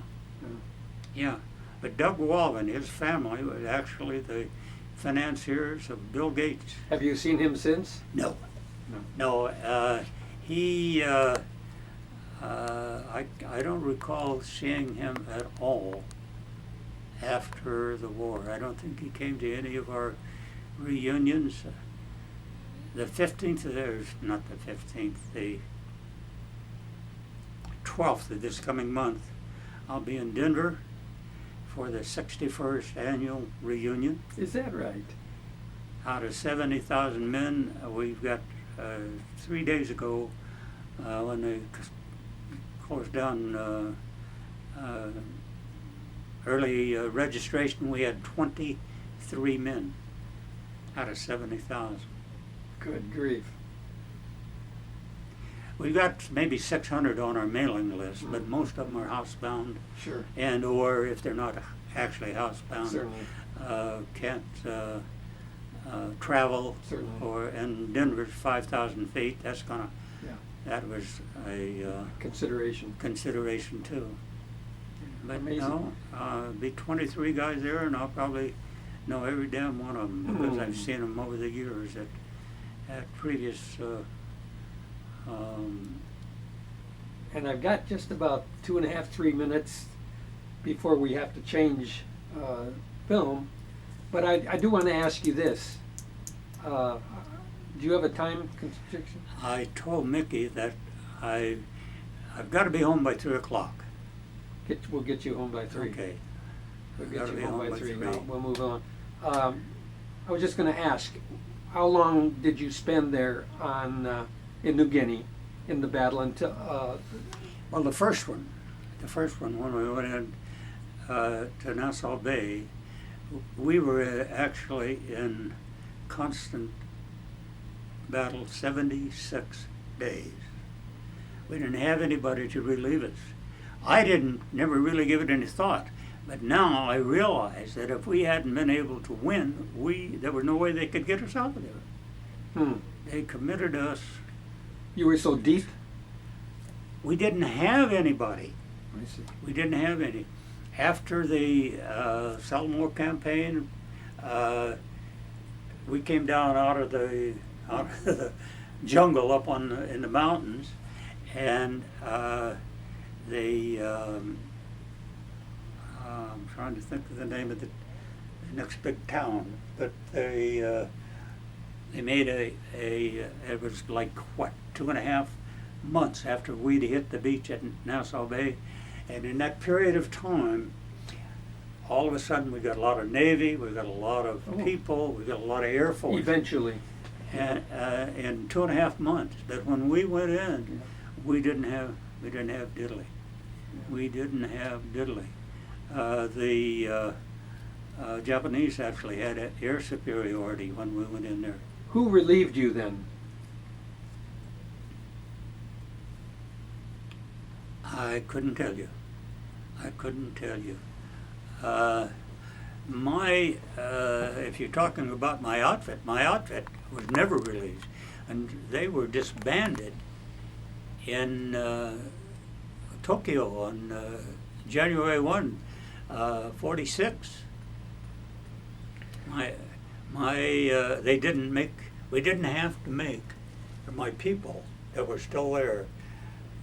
Yeah. But Doug Walvin, his family, was actually the financiers of Bill Gates. Have you seen him since? No. No. No. He, I don't recall seeing him at all after the war. I don't think he came to any of our reunions. The 15th, not the 15th, the 12th of this coming month, I'll be in Denver for the 61st annual reunion. Is that right? Out of 70,000 men, we've got 3 days ago, when they closed down early registration, we had 23 men out of 70,000. Good grief. We've got maybe 600 on our mailing list, but most of them are housebound, Sure. and or if they're not actually housebound, Certainly. can't travel. Certainly. And Denver's 5,000 feet. That's gonna. Yeah. That was a Consideration. consideration too. But Amazing. no, be 23 guys there, and I'll probably know every damn one of them because I've seen them over the years at previous. And I've got just about 2.5, 3 minutes before we have to change film. But I do want to ask you this. Do you have a time constriction? I told Mickey that I've got to be home by 3 o'clock. We'll get you home by 3. Okay. We'll Gotta get be you home by 3. 3. We'll move on. I was just going to ask, how long did you spend there in New Guinea in the battle until? Well, the first one when we went in to Nassau Bay, we were actually in constant battle 76 days. We didn't have anybody to relieve us. I never really give it any thought, but now I realize that if we hadn't been able to win, there was no way they could get us out of there. They committed us. You were so deep? We didn't have anybody. I see. We didn't have any. After the Salmore campaign, we came down out of the jungle up in the mountains, and I'm trying to think of the name of the next big town, but they made it was like, what, 2.5 months after we'd hit the beach at Nassau Bay. And in that period of time, all of a sudden we got a lot of Navy, we got a lot of people, we got a lot of Air Force. Eventually. And in 2.5 months. But when we went in, we didn't have diddly. We didn't have diddly. The Japanese actually had air superiority when we went in there. Who relieved you then? I couldn't tell you. If you're talking about my outfit was never relieved, and they were disbanded in Tokyo on January 1, 46. We didn't have to make, or my people that were still there,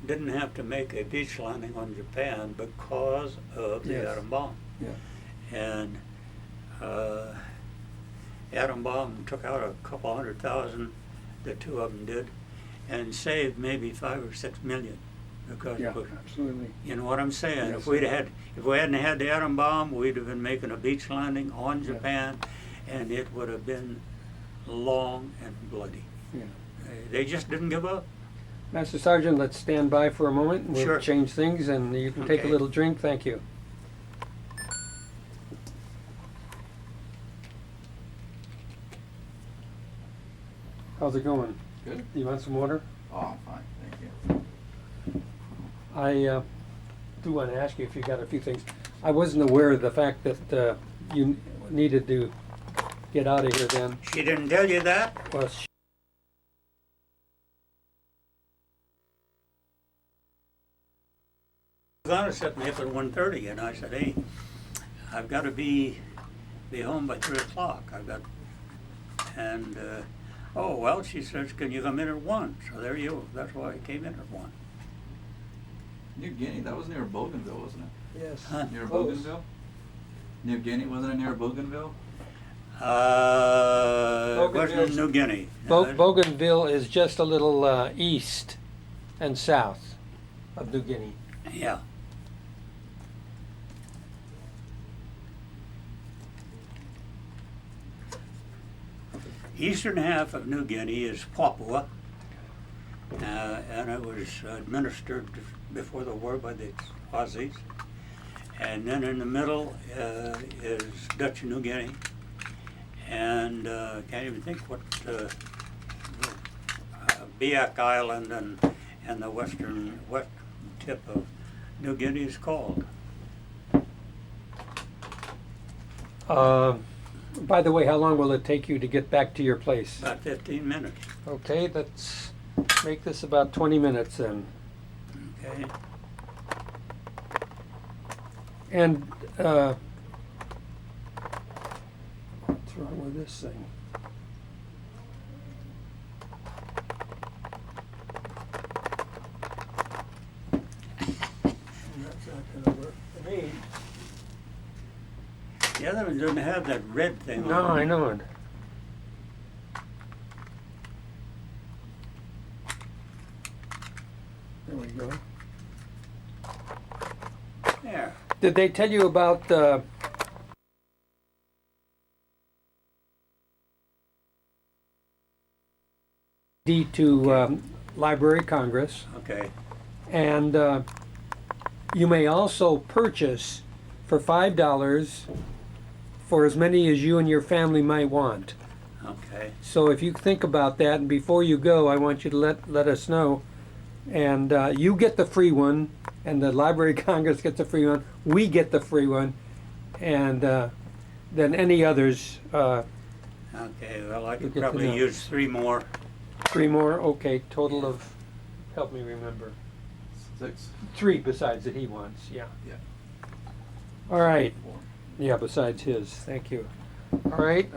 didn't have to make a beach landing on Japan because of the atom bomb. Yeah. And atom bomb took out a couple 100,000, the two of them did, and saved maybe 5 or 6 million. Because absolutely. You know what I'm saying? Yes. If we hadn't had the atom bomb, we'd have been making a beach landing on Japan, and it would have been long and bloody. Yeah. They just didn't give up. Master Sergeant, let's stand by for a moment. We'll Sure. change things and you can take a Okay. little drink. Thank you. How's it going? Good. You want some water? Oh, I'm fine, thank you. I do want to ask you if you got a few things. I wasn't aware of the fact that you needed to get out of here then. She didn't tell you that? Well, Gonna set me up at 1:30, and I said, hey, I've got to be home by 3 o'clock. Oh, well, she says, can you come in at 1? So there you, that's why I came in at 1. New Guinea, that was near Bougainville, wasn't it? yes. Huh? Near Close. Bougainville? New Guinea, wasn't it near Bougainville? It wasn't in New Guinea. Bougainville is just a little east and south of New Guinea. Yeah. Eastern half of New Guinea is Papua, and it was administered before the war by the Aussies. And then in the middle is Dutch New Guinea, and can't even think what Biak Island and the west tip of New Guinea is called. By the way, how long will it take you to get back to your place? About 15 minutes. Okay, let's make this about 20 minutes then. Okay. And what's wrong with this thing? That's not gonna work for me. The other one doesn't have that red thing No, on it. I know it. There we go. There. Did they tell you about to Library of Congress? Okay. And you may also purchase for $5 for as many as you and your family might want. Okay. So if you think about that, and before you go, I want you to let us know. And you get the free one, and the Library of Congress gets the free one. We get the free one, and then any others. Okay. Well, I You could get to probably know. use 3 more. 3 more. Okay, total of. Help me remember. 6. 3 besides that he wants. Yeah. Yeah. All right. 4. Yeah, besides his. Thank you. All right.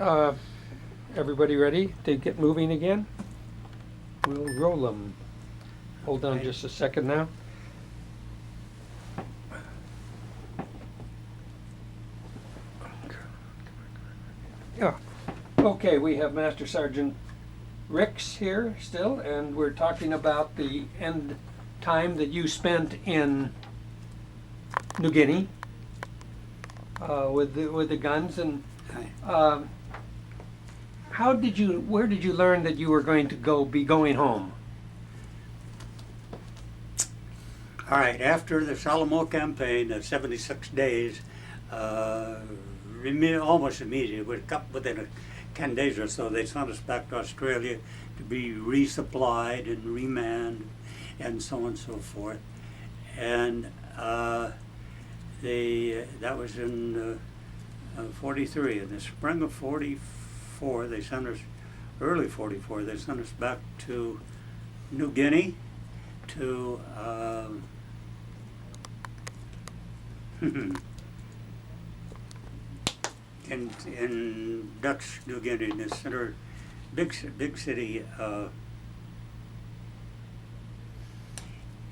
Everybody ready to get moving again? We'll roll them. Hold on Okay. just a second now. Yeah. Okay, we have Master Sergeant Ricks here still, and we're talking about the end time that you spent in New Guinea with the guns. And Okay. where did you learn that you were going to be going home? All right. After the Salamo campaign, the 76 days, almost immediately, within 10 days or so, they sent us back to Australia to be resupplied and remanned and so on and so forth. And that was in 43. In the spring of 44, they sent us, early 44, they sent us back to New Guinea to in Dutch New Guinea, in the center, big city.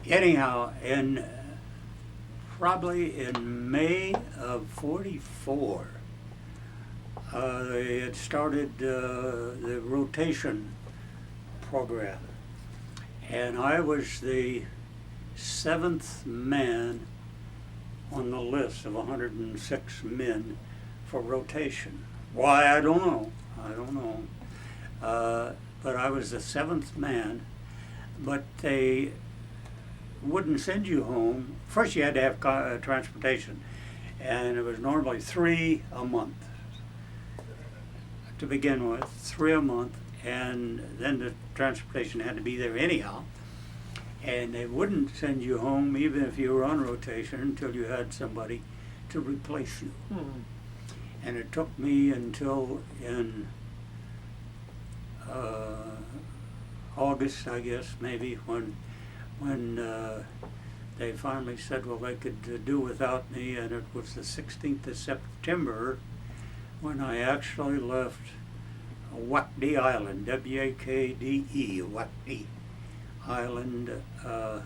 Anyhow, probably in May of 44, they had started the rotation program, and I was the 7th man on the list of 106 men for rotation. Why, I don't know. But I was the 7th man. but they wouldn't send you home. First, you had to have transportation, and it was normally 3 a month to begin with, 3 a month, and then the transportation had to be there anyhow. And they wouldn't send you home even if you were on rotation until you had somebody to replace you. Hmm. And it took me until in August, I guess, maybe, when they finally said, well, they could do without me, and it was the 16th of September when I actually left Wwii Island, W-A-K-D-E, Wwii Island, out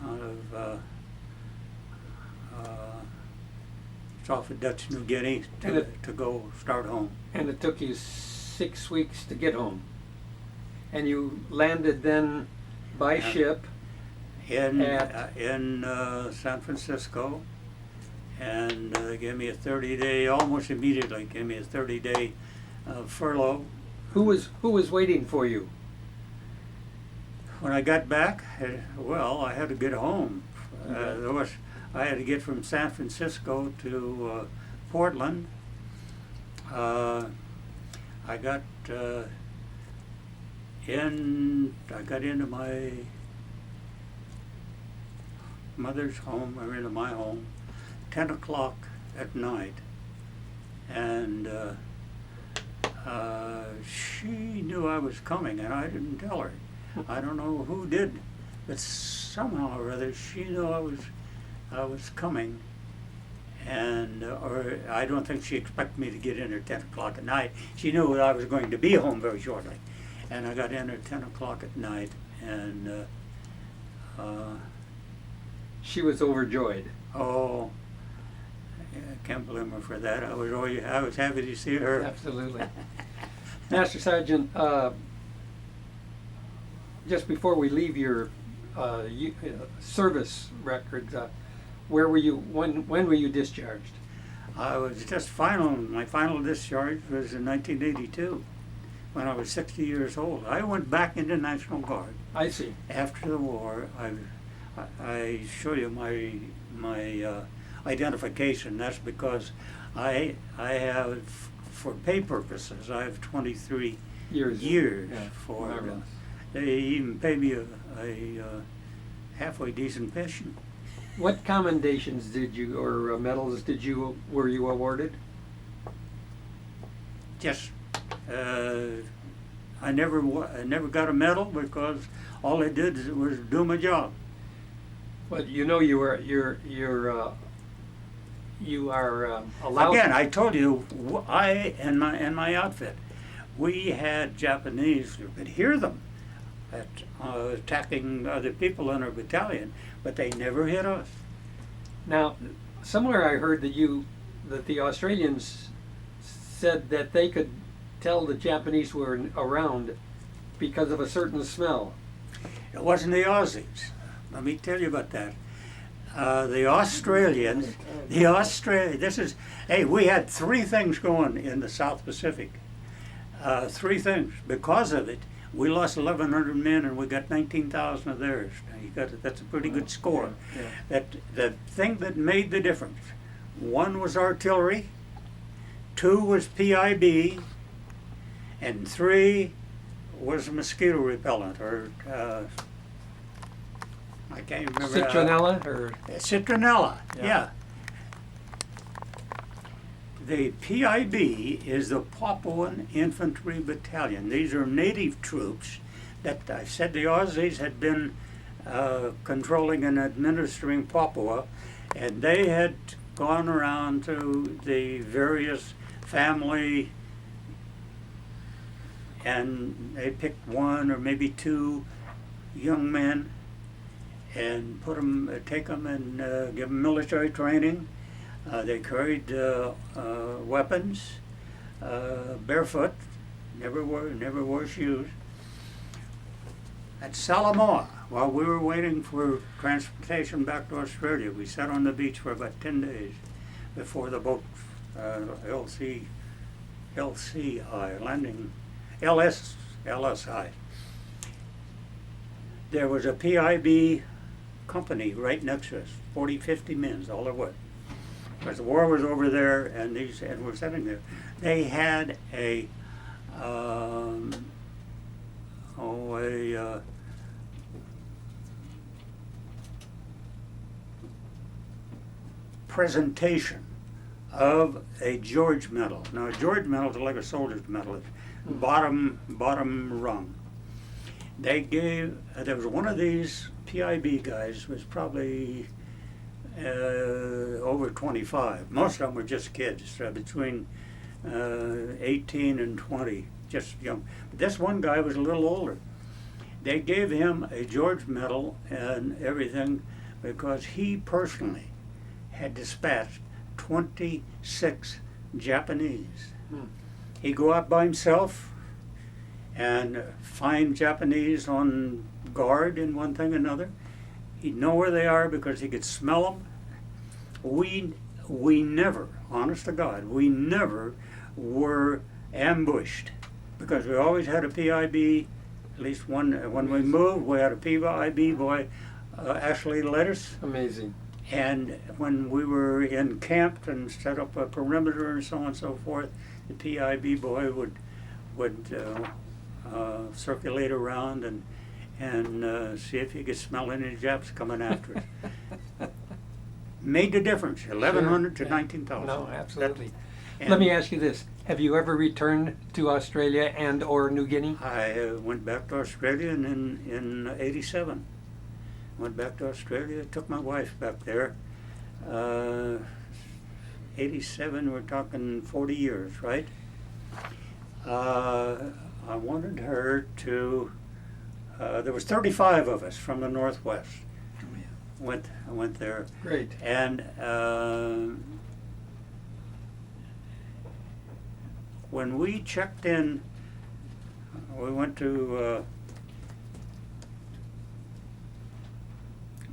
of it's off of Dutch New Guinea to go start home. And it took you 6 weeks to get home. And you landed then by ship In at San Francisco, and gave me a 30-day, almost immediately gave me a 30-day furlough. who was waiting for you? When I got back, well, I had to get home. Okay. I had to get from San Francisco to Portland. I got into my mother's home, or into my home, 10 o'clock at night, and she knew I was coming, and I didn't tell her. I don't know who did, but somehow or other she knew I was coming, and or I don't think she expected me to get in at 10 o'clock at night. She knew I was going to be home very shortly, and I got in at 10 o'clock at night, and She was overjoyed. oh, I can't blame her for that. I was happy to see her. Absolutely. Master Sergeant, just before we leave your service record, where were you? When were you discharged? I was just my final discharge was in 1982, when I was 60 years old. I went back into National Guard. I see. After the war, I show you my identification. That's because I have, for pay purposes, I have 23 years Yeah, for. marvelous. They even pay me a halfway decent pension. What commendations did you, or medals were you awarded? Just, I never got a medal because all I did was do my job. But you know you are allowed. Again, I told you, I and my outfit, we had Japanese. You could hear them attacking other people in our battalion, but they never hit us. Now, somewhere I heard that the Australians said that they could tell the Japanese were around because of a certain smell. It wasn't the Aussies. Let me tell you about that. The Australians, we had 3 things going in the South Pacific. 3 things. Because of it, we lost 1,100 men and we got 19,000 of theirs. Now that's a pretty good score. Yeah. The thing that made the difference, 1 was artillery, 2 was PIB, and 3 was mosquito repellent, or I can't remember. Citronella, or Citronella, Yeah. yeah. The PIB is the Papuan Infantry Battalion. These are native troops that I said the Aussies had been controlling and administering Papua, and they had gone around to the various family, and they picked 1 or maybe 2 young men and take them and give them military training. They carried weapons, barefoot, never wore shoes. At Samoa, while we were waiting for transportation back to Australia, we sat on the beach for about 10 days before the boat, LSI, LSI. there was a PIB company right next to us, 40, 50 men, all there was. Because the war was over there, and we're sitting there. They had a presentation of a George medal. Now, a George medal is like a soldier's medal, it's bottom rung. They gave, there was one of these PIB guys was probably over 25. Most of them were just kids, between 18 and 20, just young. But this one guy was a little older. They gave him a George medal and everything because he personally had dispatched 26 Japanese. He'd go out by himself and find Japanese on guard in one thing or another. He'd know where they are because he could smell them. We never, honest to God, we never were ambushed because we always had a PIB, at least one, when we moved, we had a PIB boy actually led us. Amazing. And when we were encamped and set up a perimeter and so on and so forth, the PIB boy would circulate around and see if he could smell any Japs coming after us. Made the difference, 1,100 to 19,000. No, absolutely. And Let me ask you this. Have you ever returned to Australia and or New Guinea? I went back to Australia in '87. Went back to Australia, took my wife back there. 87, we're talking 40 years, right? I wanted her to, there was 35 of us from the Northwest. I went there. Great. And when we checked in, we went to,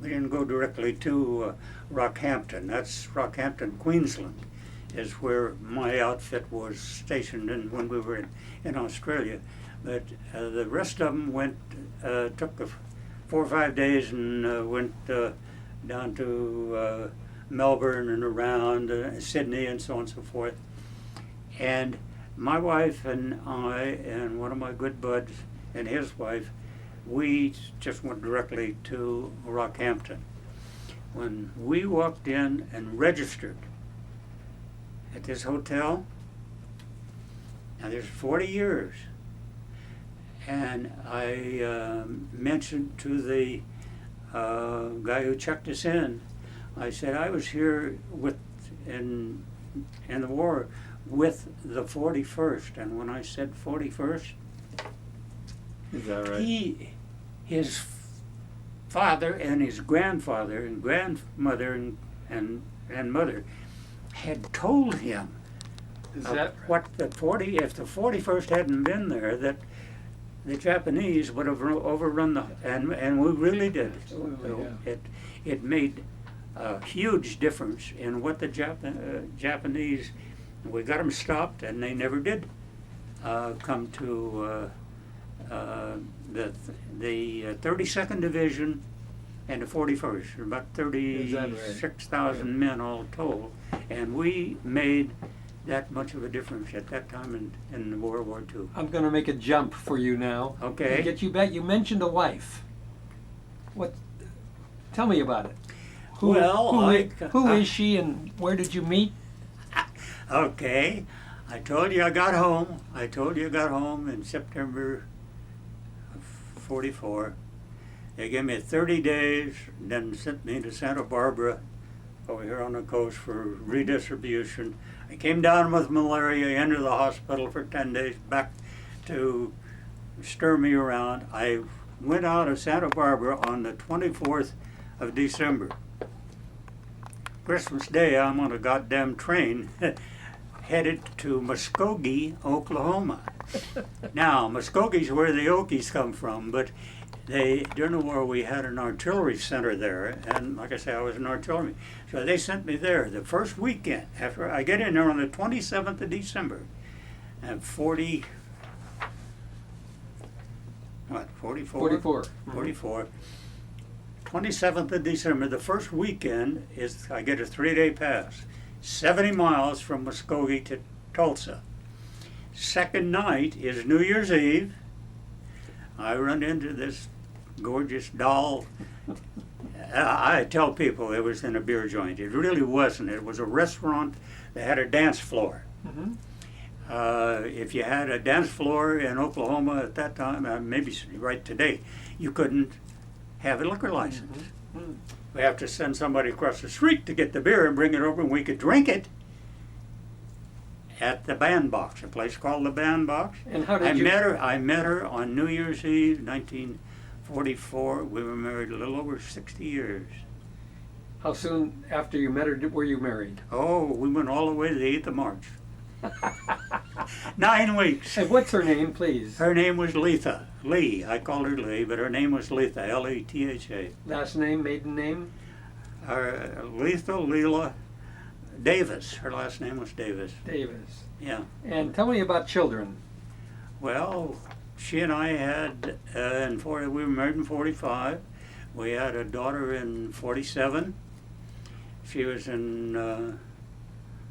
we didn't go directly to Rockhampton. That's Rockhampton, Queensland, is where my outfit was stationed in when we were in Australia. But the rest of them went, took 4 or 5 days and went down to Melbourne and around Sydney and so on and so forth. And my wife and I and one of my good buds and his wife, we just went directly to Rockhampton. When we walked in and registered at this hotel, now there's 40 years, and I mentioned to the guy who checked us in, I said I was here in the war with the 41st, and when I said 41st, Is that right? His father and his grandfather and grandmother and mother had told him Is that what if the 41st hadn't been there, that the Japanese would have overrun and we really did. Absolutely, yeah. It made a huge difference in what the Japanese, we got them stopped and they never did come to the 32nd Division and the 41st, about 36,000 men all told, and we made that much of a difference at that time in World War II. I'm going to make a jump for you now. Okay. To get you back. You mentioned a wife. What? Tell me about it. Who is she and where did you meet? Okay, I told you I got home in September of '44. They gave me 30 days, and then sent me to Santa Barbara over here on the coast for redistribution. I came down with malaria, into the hospital for 10 days, back to stir me around. I went out of Santa Barbara on the 24th of December. Christmas Day, I'm on a goddamn train headed to Muskogee, Oklahoma. Now, Muskogee's where the Okies come from, but during the war we had an artillery center there, and like I say, I was an artilleryman. So they sent me there the first weekend. After I get in there on the 27th of December, and 40 what, 44? 44. 44. 27th of December, the first weekend, I get a 3-day pass. 70 miles from Muskogee to Tulsa. Second night is New Year's Eve. I run into this gorgeous doll. I tell people it was in a beer joint. It really wasn't. It was a restaurant that had a dance floor. Mm-hmm. If you had a dance floor in Oklahoma at that time, maybe right today, you couldn't have a liquor license. Mm-hmm. We have to send somebody across the street to get the beer and bring it over, and we could drink it at the Bandbox, a place called the Bandbox. And how did I met her on New Year's Eve, 1944. We were married a little over 60 years. How soon after you met her were you married? Oh, we went all the way to the 8th of March. 9 weeks. And what's her name, please? Her name was Letha. Lee. I called her Lee, but her name was Letha. Letha. Last name, maiden name? Letha Leela Davis. Her last name was Davis. Davis. Yeah. And tell me about children. Well, she and I had, we were married in 45. We had a daughter in 47. She was in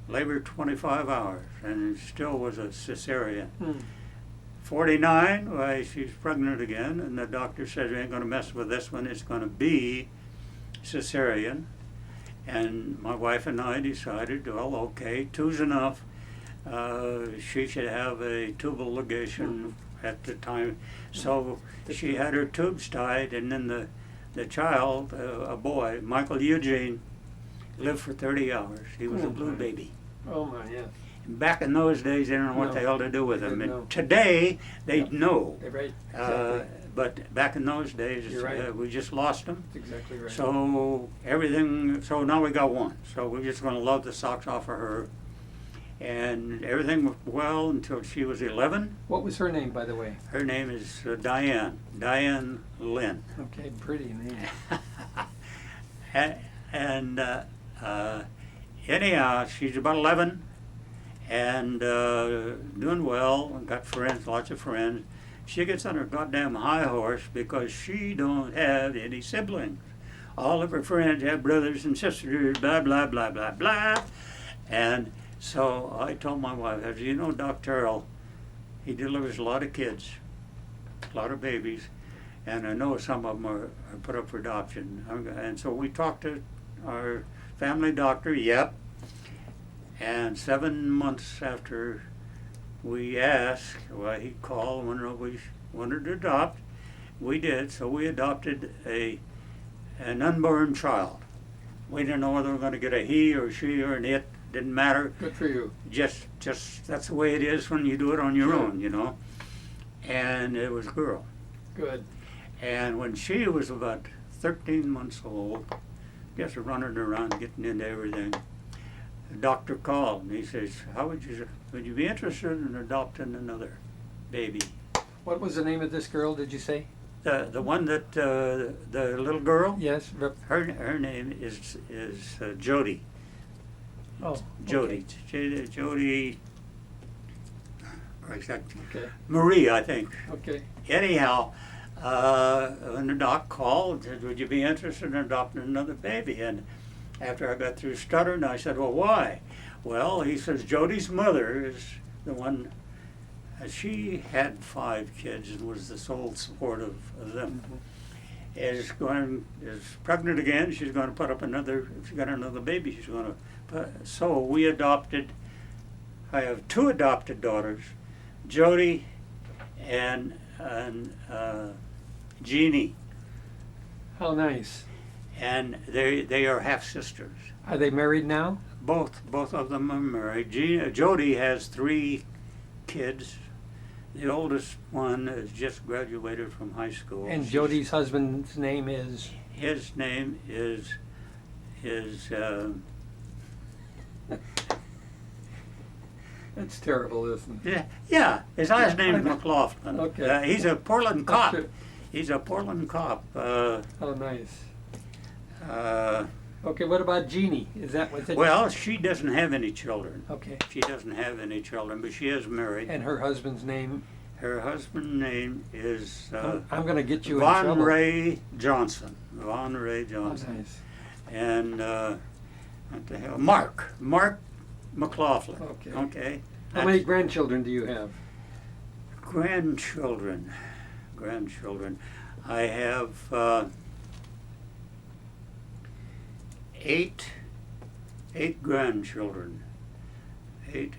labor 25 hours and still was a cesarean. 49, why, she's pregnant again, and the doctor said, we ain't going to mess with this one, it's going to be cesarean. And my wife and I decided, well, okay, 2's enough. She should have a tubal ligation at the time. So she had her tubes tied, and then the child, a boy, Michael Eugene, lived for 30 hours. He was a blue baby. Oh my, yes. Back in those days, they didn't know what the hell to do with him. And today, they know. Right. Exactly. But back in those days, Right. We just lost them. That's exactly right. So now we got one. So we're just going to love the socks off of her. And everything went well until she was 11. What was her name, by the way? Her name is Diane Lynn. Okay, pretty name. and anyhow, she's about 11 and doing well and got friends, lots of friends. She gets on her goddamn high horse because she don't have any siblings. All of her friends have brothers and sisters, blah, blah, blah, blah, blah. And so I told my wife, I said, you know, Doc Terrell, he delivers a lot of kids, a lot of babies, and I know some of them are put up for adoption. And so we talked to our family doctor, and 7 months after we asked, well, he called and wanted we wanted to adopt. We did, so we adopted an unborn child. We didn't know whether we were going to get a he or she or an it. Didn't matter. Good for you. Just that's the way it is when you do it on your own, you know. And it was a girl. Good. And when she was about 13 months old, just running around, getting into everything, the doctor called and he says, would you be interested in adopting another baby? What was the name of this girl, did you say? The one that, the little girl? Yes. Her name is Jody. Oh, Jody. Jody. Okay. Marie, I think. Okay. Anyhow, when the doc called, said, would you be interested in adopting another baby? And after I got through stuttering, I said, well, why? Well, he says, Jody's mother is the one, she had 5 kids and was the sole support of them. Mm-hmm. Is pregnant again. She's going to put up if she got another baby, she's going to so we adopted. I have 2 adopted daughters, Jody and Jeannie. How nice. And they are half sisters. Are they married now? Both of them are married. Jody has 3 kids. The oldest one has just graduated from high school. And Jody's husband's name is? His name is That's terrible, isn't it? yeah. His last name is McLaughlin. Okay. He's a Portland cop. Okay. He's a Portland cop. How nice. Okay, what about Jeannie? Is that what's it? Well, she doesn't have any children. Okay. She doesn't have any children, but she is married. And her husband's name? Her husband's name is I'm going to get you in Von trouble. Ray Johnson. Von Ray Oh, Johnson. nice. And what the hell? Mark McLaughlin. Okay. Okay. How many grandchildren do you have? Grandchildren. I have eight grandchildren. Eight.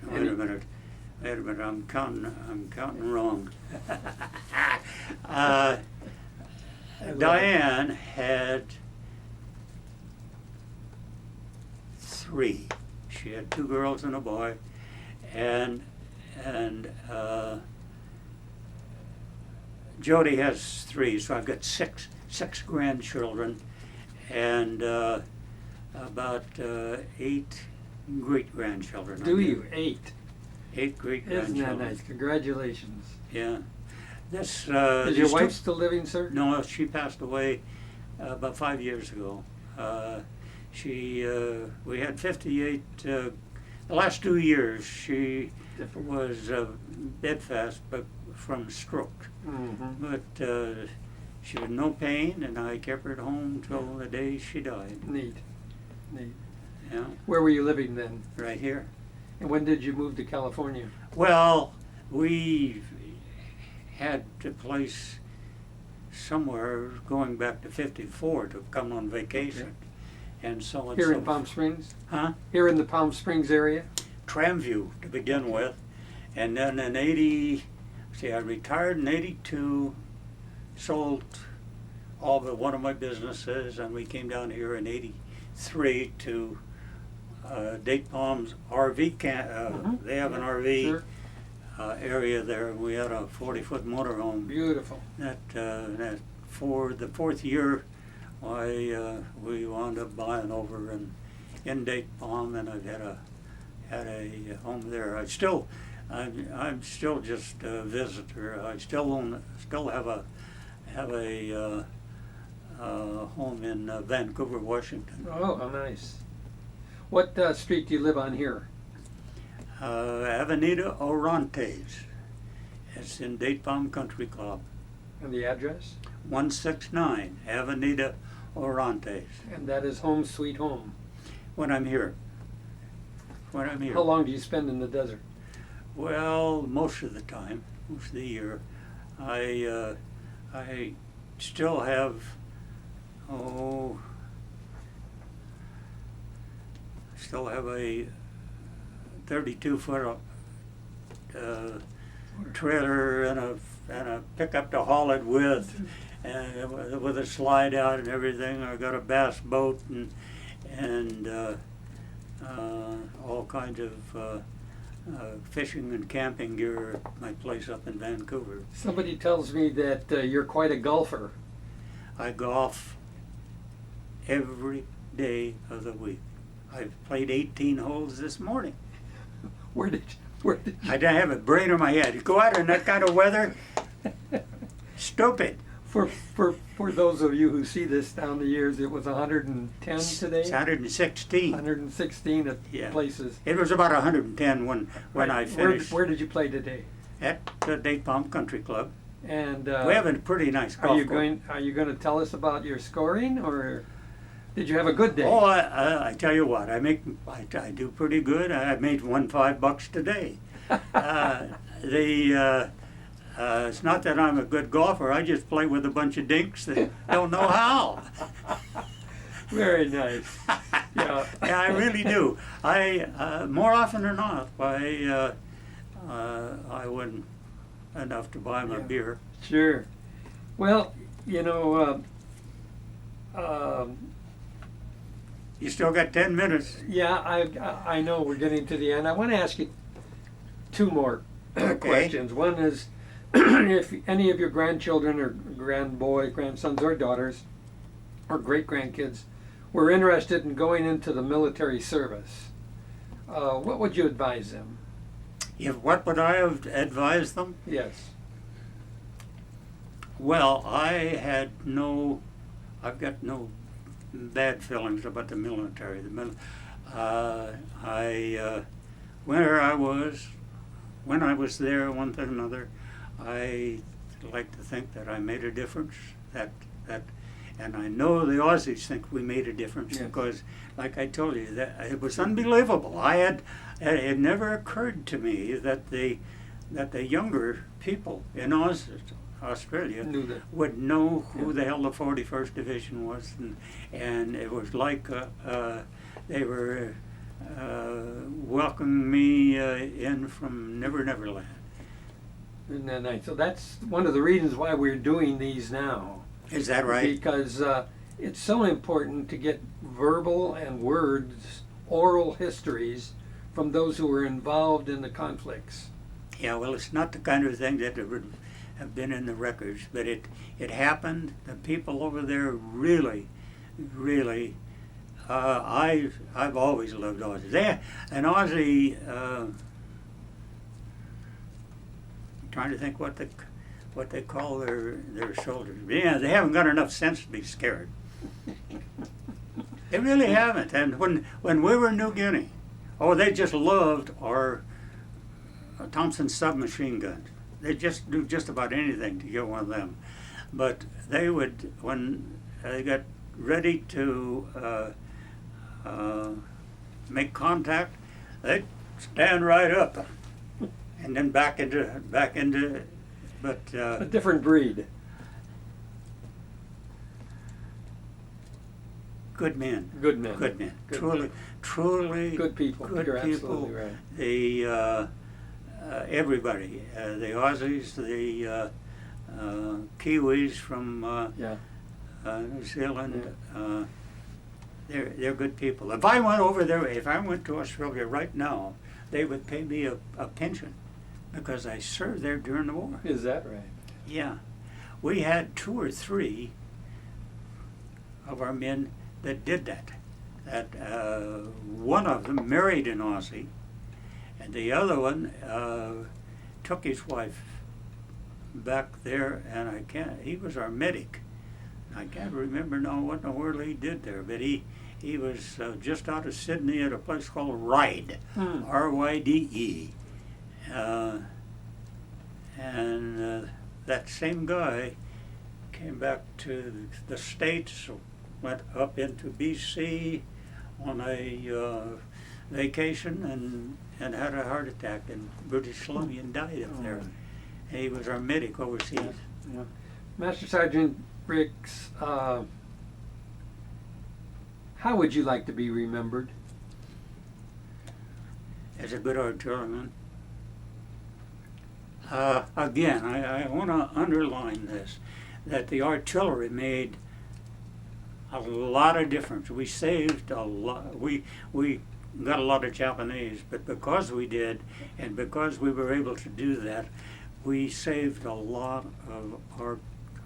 Wait a minute. I'm counting wrong. Diane had three. She had two girls and a boy, and Jody has three. So I've got six grandchildren, and about 8 great grandchildren. Do you? 8. 8 great Isn't grandchildren. that nice? Congratulations. Yeah. This. Is your wife still living, sir? No, she passed away about 5 years ago. We had 58. The last 2 years, she was bedfast, but from stroke. Mm-hmm. But she had no pain, and I kept her at home till the day she died. Neat. Yeah, Where were you living then? right here. And when did you move to California? Well, we had a place somewhere going back to '54 to come on vacation, and so Here in Palm Springs? Huh? Here in the Palm Springs area? Tramview to begin with, and then in I retired in '82, sold all but one of my businesses, and we came down here in '83 to Date Palm's RV camp. They have an RV Sure. area there. We had a 40-foot motorhome. Beautiful. That for the 4th year, we wound up buying over in Date Palm, and I've had a home there. I'm still just a visitor. I still have a home in Vancouver, Washington. Oh, how nice. What street do you live on here? Avenida Orontes. It's in Date Palm Country Club. And the address? 169 Avenida Orontes. And that is home sweet home. When I'm here. How long do you spend in the desert? Well, most of the time, most of the year. I still have, a 32-foot trailer and a pickup to haul it with, and with a slide out and everything. I got a bass boat and all kinds of fishing and camping gear at my place up in Vancouver. Somebody tells me that you're quite a golfer. I golf every day of the week. I've played 18 holes this morning. Where did you? I don't have a brain in my head. You go out in that kind of weather, stupid. For those of you who see this down the years, it was 110 today. It's 116. 116 at Yeah. places. It was about 110 when I finished. Where did you play today? At the Date Palm Country Club. And We have a pretty nice golf are you course. going to tell us about your scoring, or did you have a good day? Oh, I tell you what, I do pretty good. I made $5 today. It's not that I'm a good golfer. I just play with a bunch of dinks that don't know how. Very nice. Yeah. Yeah, I really do. More often than not, I win enough to buy my beer. Sure. Well, You still got 10 minutes. yeah, I know we're getting to the end. I want to ask you 2 more questions. One is, if any of your grandchildren or grandsons or daughters or great-grandkids were interested in going into the military service, what would you advise them? What would I have advised them? Yes. Well, I've got no bad feelings about the military. Where I was when I was there, one thing or another, I like to think that I made a difference. And I know the Aussies think we made a difference Yes. because, like I told you, that it was unbelievable. It had never occurred to me that the younger people in Australia Knew that. would know who Yeah. the hell the 41st Division was, and it was like they were welcoming me in from Never Never Land. Isn't that nice? So that's one of the reasons why we're doing these now. Is that right? Because it's so important to get verbal and words, oral histories from those who were involved in the conflicts. Yeah, well, it's not the kind of thing that would have been in the records, but it happened. The people over there really, really. I've always loved Aussies. An Aussie. Trying to think what they call their soldiers. Yeah, they haven't got enough sense to be scared. They really haven't. And when we were in New Guinea, they just loved our Thompson submachine guns. They just do just about anything to get one of them. But they would, when they got ready to make contact, they'd stand right up and then back into. But A different breed. good men. Good men. Good men. Good Truly Good people. good You're people. absolutely right. The everybody, the Aussies, the Kiwis from Yeah. New Zealand. They're good people. If I went over there, if I went to Australia right now, they would pay me a pension because I served there during the war. Is that right? Yeah, we had 2 or 3 of our men that did that. One of them married an Aussie, and the other one took his wife back there, and he was our medic. I can't remember now what in the world he did there, but he was just out of Sydney at a place called Ryde, R-Y-D-E. And that same guy came back to the States, went up into BC on a vacation and had a heart attack in British Columbia and died up there. And he was our medic overseas. Yeah. Master Sergeant Briggs, how would you like to be remembered? As a good artilleryman. Again, I want to underline this, that the artillery made a lot of difference. We saved a lot. We got a lot of Japanese, but because we did, and because we were able to do that, we saved a lot of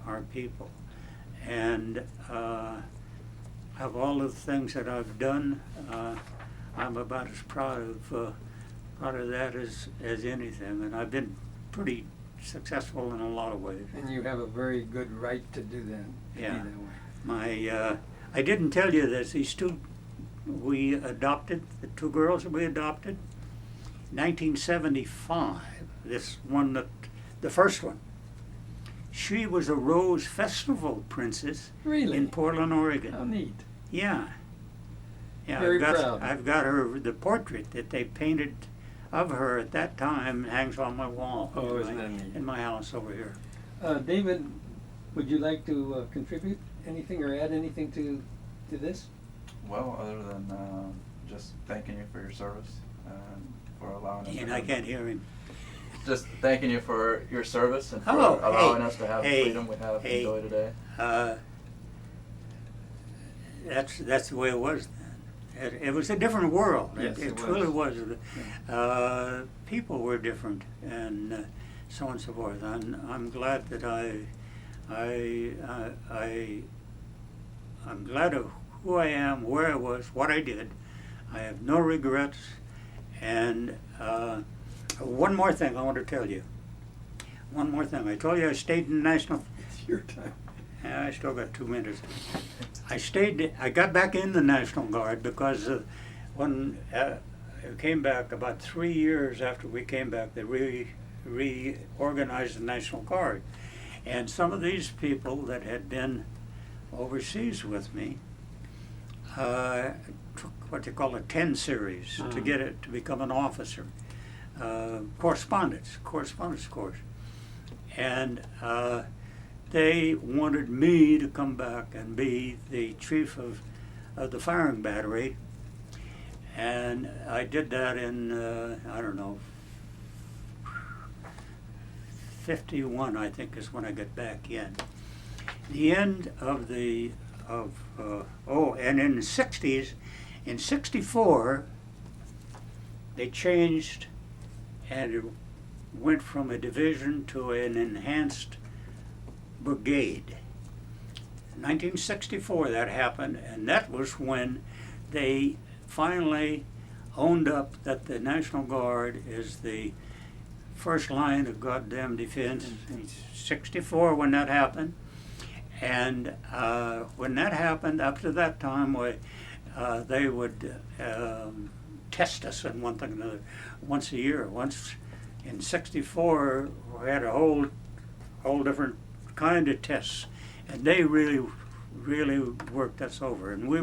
our people. And of all of the things that I've done, I'm about as proud of that as anything. And I've been pretty successful in a lot of ways. And you have a very good right to do that. Yeah. To be that way. I didn't tell you this. These 2 we adopted, the 2 girls that we adopted, 1975. This one, the first one, she was a Rose Festival princess Really? in Portland, Oregon. How neat. Yeah. Very proud. I've got the portrait that they painted of her at that time hangs on my wall Oh, isn't that neat? in my house over here. David, would you like to contribute anything or add anything to this? Well, other than just thanking you for your service and for allowing us. And I can't hear him. Just thanking you for your service and for Oh, allowing hey, us to have hey, the freedom we have hey. enjoy today. That's the way it was then. It was a different world. Yes, it it truly was. Yeah. People were different, and so on and so forth. I'm glad that I'm glad of who I am, where I was, what I did. I have no regrets. And one more thing I want to tell you. One more thing. I told you I stayed in the National. It's your time. Yeah, I still got 2 minutes. I got back in the National Guard because when came back about 3 years after we came back. They reorganized the National Guard, and some of these people that had been overseas with me took what they call a 10 series to get it to become an officer, correspondence course, and they wanted me to come back and be the chief of the firing battery, and I did that in I don't know, 51 I think is when I got back in. The end of the and in the 60s, in 64 they changed and it went from a division to an enhanced brigade. In 1964 that happened, and that was when they finally owned up that the National Guard is the first line of goddamn defense. In 64 when that happened, and when that happened, up to that time, they would test us and one thing or another once a year. Once in 64, we had a whole different kind of tests, and they really worked us over. And we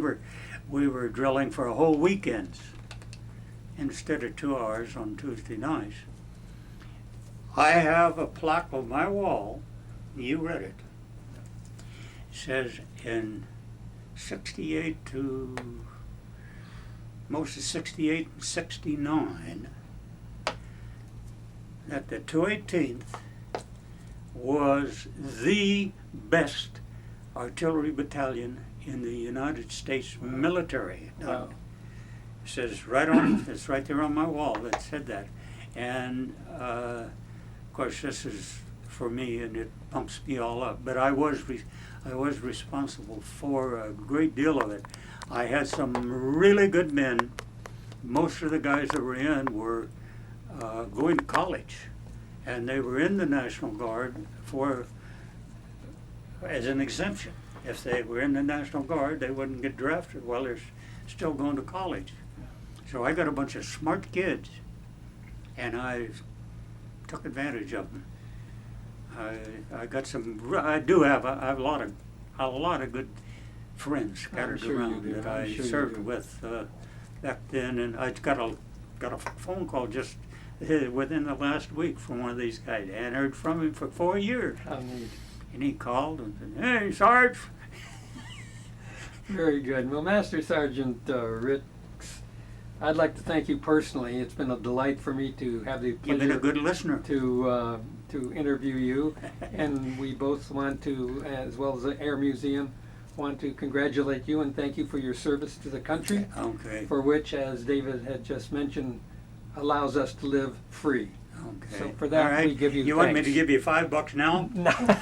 were drilling for a whole weekend instead of 2 hours on Tuesday nights. I have a plaque on my wall. You read it. It says in 68 to most of 68 and 69 that the 218th was the best artillery battalion in the United States military. Wow. It says right on, it's right there on my wall that said that. And of course this is for me and it pumps me all up, but I was responsible for a great deal of it. I had some really good men. Most of the guys that were in were going to college, and they were in the National Guard as an exemption. If they were in the National Guard, they wouldn't get drafted while they're still going to college. So I got a bunch of smart kids, and I took advantage of them. I got some. I have a lot of good friends scattered around that I served with back then, and I got a phone call just within the last week from one of these guys. I hadn't heard from him for 4 years. How neat. And he called and said, "Hey, Sarge." Very good. Well, Master Sergeant Ricks, I'd like to thank you personally. It's been a delight for me to have the You've been a pleasure good listener. to interview you, and we both want to, as well as the Air Museum, want to congratulate you and thank you for your service to the country, Okay. for which, as David had just mentioned, allows us to live free. Okay. So for that, All right. we give you You want me to thanks. give you $5 now? No.